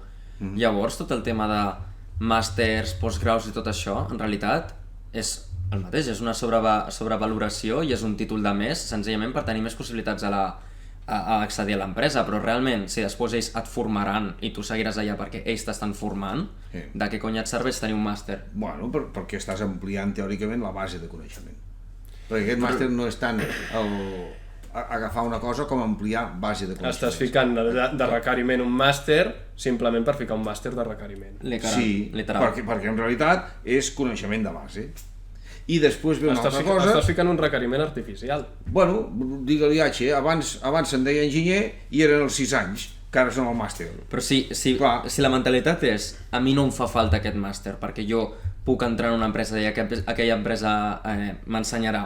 Llavors tot el tema de màsters, postgraus i tot això, en realitat és el mateix, és una sobrevaloració i és un títol de més, senzillament per tenir més possibilitats a accedir a l'empresa, però realment si després ells et formaran i tu seguiràs allà perquè ells t'estan formant, de què cony et serveix tenir un màster? Bueno, perquè estàs ampliant teòricament la base de coneixement. Perquè aquest màster no és tant agafar una cosa com ampliar base de coneixement. Estàs ficant de requeriment un màster simplement per ficar un màster de requeriment. Sí, perquè en realitat és coneixement de base. I després ve una altra cosa... Estàs ficant un requeriment artificial. Bueno, digue-li abans se'n deia enginyer i eren els 6 anys, que ara són el màster. Però si la mentalitat és a mi no em fa falta aquest màster perquè jo puc entrar en una empresa i aquella empresa m'ensenyarà,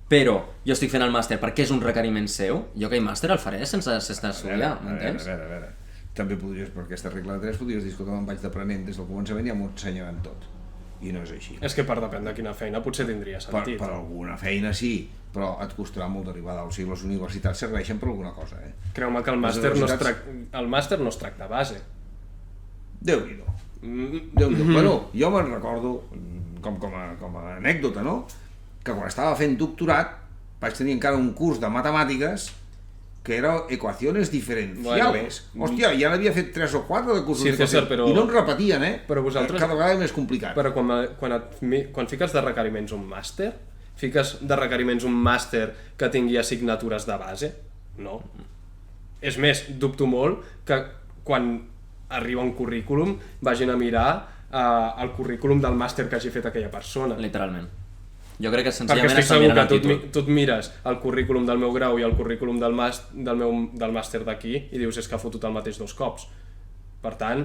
però jo estic fent el màster perquè és un requeriment seu, jo aquell màster el faré sense estudiar, m'entens? A veure. També podries, per aquesta regla de 3, podries dir que me'n vaig d'aprenent des del començament i ja m'ho ensenyaran tot. I no és així. És que per depèn de quina feina potser tindria sentit. Per alguna feina sí, però et costarà molt d'arribar dalt. O sigui, les universitats serveixen per alguna cosa, Creu-me que el màster no es tracta base. Déu-n'hi-do. Bueno, jo me'n recordo, com a anècdota, no?, que quan estava fent doctorat vaig tenir encara un curs de matemàtiques que era equaciones diferenciales. Hòstia, ja n'havia fet 3 o 4 de cursos però... i no em repetien, Però vosaltres... Cada vegada més complicat. Però quan fiques de requeriments un màster, fiques de requeriments un màster que tingui assignatures de base? No. És més, dubto molt que quan arriba un currículum vagin a mirar el currículum del màster que hagi fet aquella persona. Literalment. Jo crec que senzillament perquè estic segur mirant que tu et mires el currículum del meu grau i el currículum del màster d'aquí i dius és que ha fotut el mateix 2 cops. Per tant,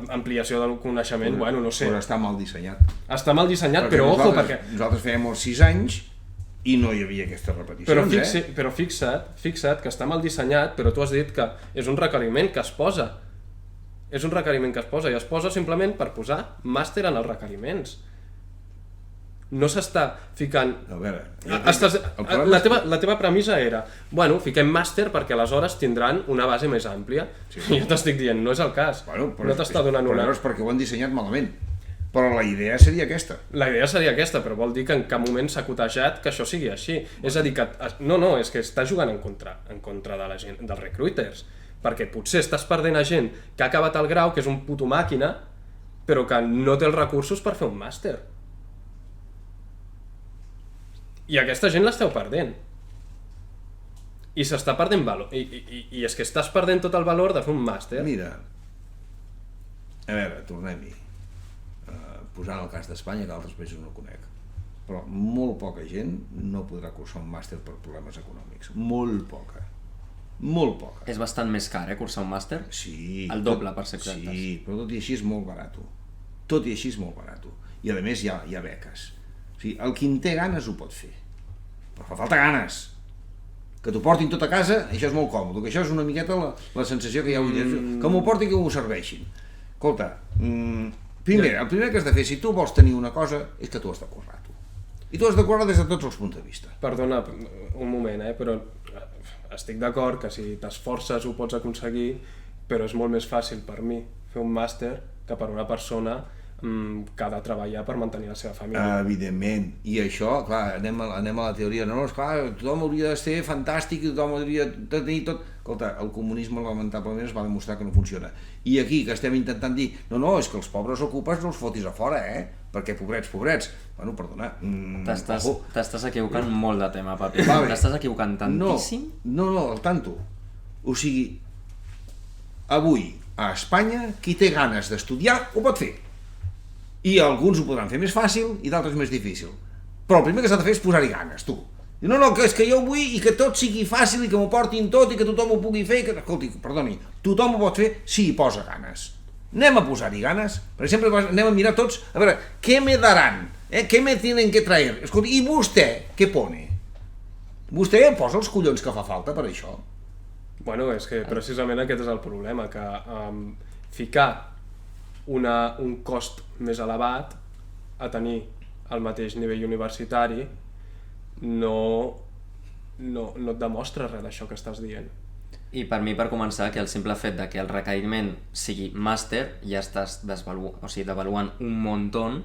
ampliació del coneixement, bueno, no sé. Però està mal dissenyat. Està mal dissenyat, però ojo, perquè... Nosaltres fèiem els 6 anys i no hi havia aquestes repeticions, Però fixa't que està mal dissenyat, però tu has dit que és un requeriment que es posa. És un requeriment que es posa i es posa simplement per posar màster en els requeriments. No s'està ficant... A veure... La teva premissa era fiquem màster perquè aleshores tindran una base més àmplia. Sí. Jo t'estic dient, no és el cas. No t'està donant una... Però és perquè ho han dissenyat malament. Però la idea seria aquesta. La idea seria aquesta, però vol dir que en cap moment s'ha cotejat que això sigui així. És a dir, que... No, és que està jugant en contra de la gent, dels recruiters. Perquè potser estàs perdent a gent que ha acabat el grau, que és un puto màquina, però que no té els recursos per fer un màster. I aquesta gent l'esteu perdent. I s'està perdent valor. I és que estàs perdent tot el valor de fer un màster. Mira, a veure, tornem-hi. Posant el cas d'Espanya, que altres països no conec. Però molt poca gent no podrà cursar un màster per problemes econòmics. Molt poca. Molt poca. És bastant més car, cursar un màster? Sí. El doble, per ser exactes. Sí, però tot i així és molt barat. I a més hi ha beques. O sigui, el qui en té ganes ho pot fer, però fa falta ganes, que t'ho portin tot a casa, això és molt còmode, que això és una miqueta la sensació que hi ha avui dia, que m'ho portin i que m'ho serveixin. Escolta, primer, el primer que has de fer, si tu vols tenir una cosa, és que tu has de currar, tu. I tu has de currar des de tots els punts de vista. Perdona un moment, però estic d'acord que si t'esforces ho pots aconseguir, però és molt més fàcil per mi fer un màster que per una persona que ha de treballar per mantenir la seva família. Evidentment, i això, clar, anem a la teoria, no, esclar, tothom hauria de ser fantàstic i tothom hauria de tenir tot... Escolta, el comunisme lamentablement es va demostrar que no funciona. I aquí que estem intentant dir, no, és que els pobres ocupes no els fotis a fora, perquè pobrets, bueno, perdona... T'estàs equivocant molt de tema, papi. T'estàs equivocant tantíssim. No, al tanto. O sigui, avui, a Espanya, qui té ganes d'estudiar ho pot fer. I alguns ho podran fer més fàcil i d'altres més difícil. Però el primer que s'ha de fer és posar-hi ganes, tu. I no, que és que jo vull i que tot sigui fàcil i que m'ho portin tot i que tothom ho pugui fer i que... Escolti, perdoni, tothom ho pot fer si hi posa ganes. Anem a posar-hi ganes. Per exemple, anem a mirar tots, a veure, què me daran? Què me tienen que traer? Escolti, i vostè, què pone? Vostè posa els collons que fa falta per això? Bueno, és que precisament aquest és el problema, que ficar un cost més elevat a tenir el mateix nivell universitari no et demostra res d'això que estàs dient. I per mi, per començar, que el simple fet de que el requeriment sigui màster ja estàs devaluant un muntón.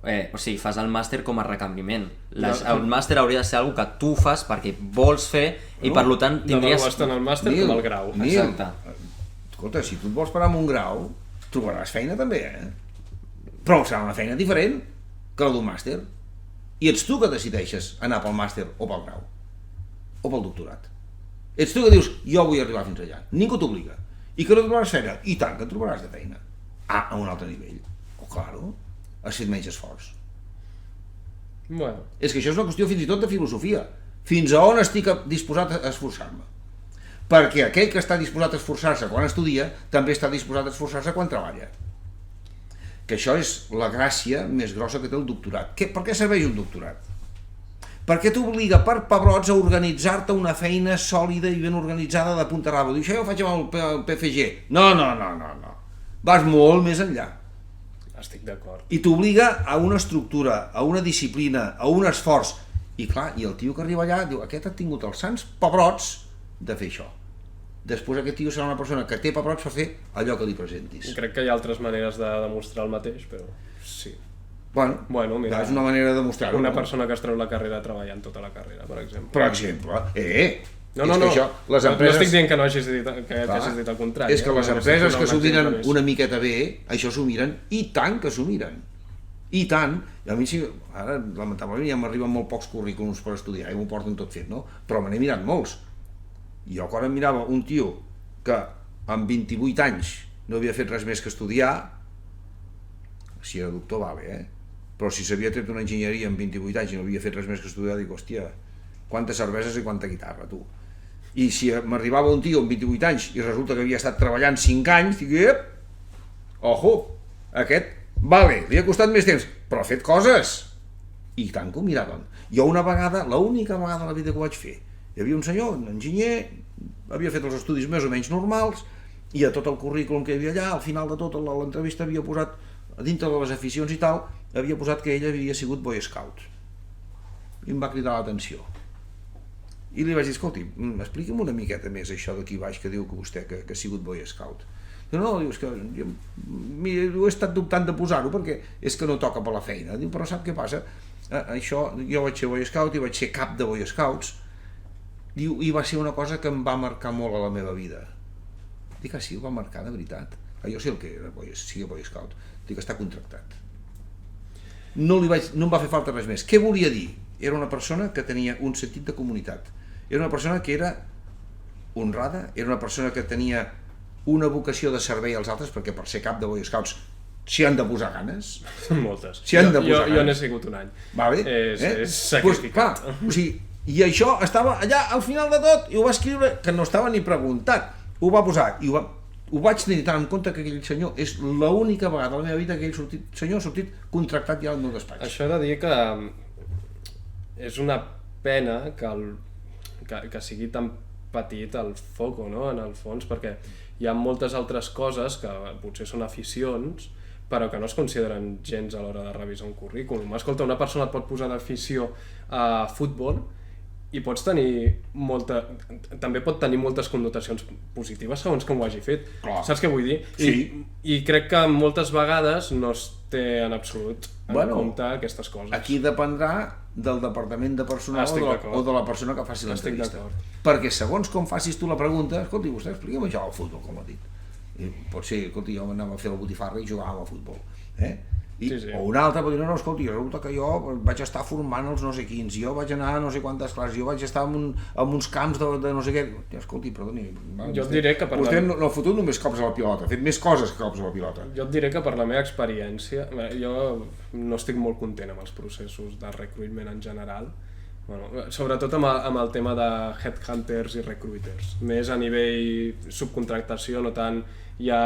O sigui, fas el màster com a recanviment. El màster hauria de ser una cosa que tu fas perquè vols fer i per tant tindries... Devalues tant el màster com el grau. Exacte. Escolta, si tu et vols parar amb un grau, trobaràs feina també, però serà una feina diferent que la d'un màster. I ets tu que decideixes anar pel màster o pel grau, o pel doctorat. Ets tu que dius, jo vull arribar fins allà. Ningú t'obliga. I que no trobaràs feina? I tant que et trobaràs de feina. A un altre nivell. Claro, has fet menys esforç. Bueno. És que això és una qüestió fins i tot de filosofia. Fins a on estic disposat a esforçar-me? Perquè aquell que està disposat a esforçar-se quan estudia també està disposat a esforçar-se quan treballa. Que això és la gràcia més grossa que té el doctorat. Per què serveix un doctorat? Perquè t'obliga per pebrots a organitzar-te una feina sòlida i ben organitzada de punta a rabo. Diu, això jo ho faig amb el PFG. No. Vas molt més enllà. Estic d'acord. I t'obliga a una estructura, a una disciplina, a un esforç. I clar, i el tio que arriba allà diu, aquest ha tingut els sants pebrots de fer això. Després aquest tio serà una persona que té pebrots per fer allò que li presentis. Crec que hi ha altres maneres de demostrar el mateix, però sí. Bueno, mira, és una manera de demostrar-ho. Una persona que es treu la carrera treballant tota la carrera, per exemple. Per exemple, No, això, les empreses... no estic dient que no hagis dit el contrari. És que les empreses que s'ho miren una miqueta bé, això s'ho miren, i tant que s'ho miren. I tant. I a mi sí, ara lamentablement ja m'arriben molt pocs currículums per estudiar i m'ho porten tot fet, no? Però me n'he mirat molts. Jo quan em mirava un tio que amb 28 anys no havia fet res més que estudiar, si era doctor vale, però si s'havia tret una enginyeria amb 28 anys i no havia fet res més que estudiar, dic, hòstia, quantes cerveses i quanta guitarra, tu. I si m'arribava un tio amb 28 anys i resulta que havia estat treballant 5 anys, dic, ojo, aquest, vale, li ha costat més temps, però ha fet coses. I tant que ho miràvem. Jo una vegada, l'única vegada a la vida que ho vaig fer, hi havia un senyor, un enginyer, havia fet els estudis més o menys normals, i a tot el currículum que hi havia allà, al final de tot l'entrevista havia posat, dintre de les aficions i tal, havia posat que ell havia sigut Boy Scout. I em va cridar l'atenció. I li vaig dir, escolti, expliqui'm una miqueta més això d'aquí baix que diu que vostè que ha sigut Boy Scout. Diu, no, és que ho he estat dubtant de posar-ho perquè és que no toca per la feina. Diu, però sap què passa? Això, jo vaig ser Boy Scout i vaig ser cap de Boy Scouts. Diu, i va ser una cosa que em va marcar molt a la meva vida. Dic, sí, ho va marcar de veritat. Jo sé el que era sigui Boy Scout. Dic, està contractat. No em va fer falta res més. Què volia dir? Era una persona que tenia un sentit de comunitat. Era una persona que era honrada, era una persona que tenia una vocació de servei als altres, perquè per ser cap de Boy Scouts s'hi han de posar ganes. Moltes. S'hi han de posar ganes. Jo n'he sigut un any. Vale? És sacrificat. Clar, o sigui, i això estava allà al final de tot, i ho va escriure, que no estava ni preguntat. Ho va posar, i ho vaig tenir tant en compte que aquell senyor és l'única vegada a la meva vida que aquell senyor ha sortit contractat ja al meu despatx. Això he de dir que és una pena que que sigui tan petit el foco, no?, en el fons, perquè hi ha moltes altres coses que potser són aficions, però que no es consideren gens a l'hora de revisar un currículum. Escolta, una persona et pot posar d'afició a futbol i pots tenir també pot tenir moltes connotacions positives segons com ho hagi fet. Clar. Saps què vull dir? Sí. I crec que moltes vegades no es té en absolut en compte aquestes coses. Aquí dependrà del departament de personal o de la persona que faci l'entrevista. Perquè segons com facis tu la pregunta, escolti, vostè explica'm això al futbol, com ha dit. I pot ser, escolti, jo anava a fer la botifarra i jugàvem a futbol. Sí. O un altre pot dir, no, escolti, resulta que jo vaig estar formant els no sé quins, jo vaig anar a no sé quantes classes, jo vaig estar en uns camps de no sé què. Escolti, perdoni, jo et diré que vostè no ha fotut només cops a la pilota, ha fet més coses que cops a la pilota. Jo et diré que per la meva experiència, jo no estic molt content amb els processos de recruitment en general, sobretot amb el tema de headhunters i recruiters, més a nivell subcontractació, no tant ja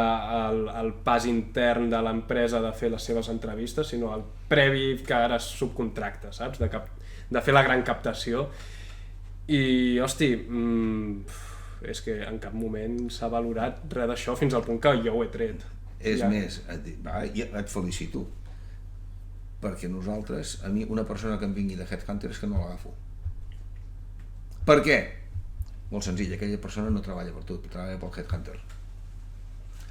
el pas intern de l'empresa de fer les seves entrevistes, sinó el previ que ara es subcontracta, saps? De fer la gran captació. I, hosti, és que en cap moment s'ha valorat res d'això fins al punt que jo ho he tret. És més, et felicito, perquè nosaltres, a mi una persona que em vingui de headhunter és que no l'agafo. Per què? Molt senzill, aquella persona no treballa per tu, treballa pel headhunter.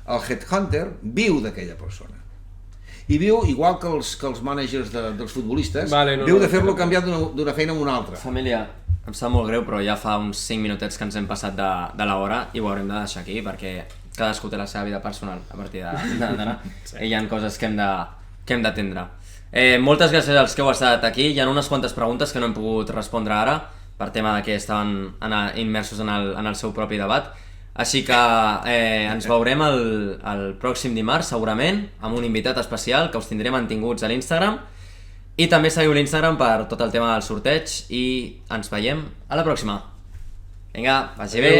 El headhunter viu d'aquella persona. I viu, igual que els mànagers dels futbolistes, viu de fer-lo canviar d'una feina a una altra. Família, em sap molt greu, però ja fa uns 5 minutets que ens hem passat de l'hora i ho haurem de deixar aquí, perquè cadascú té la seva vida personal a partir d'ara i hi ha coses que hem d'atendre. Moltes gràcies als que heu estat aquí. Hi ha unes quantes preguntes que no hem pogut respondre ara per tema de que estaven immersos en el seu propi debat. Així que ens veurem el pròxim dimarts, segurament, amb un invitat especial que us tindré mantinguts a l'Instagram. I també seguiu l'Instagram per tot el tema del sorteig i ens veiem a la pròxima. Vinga, vagi bé!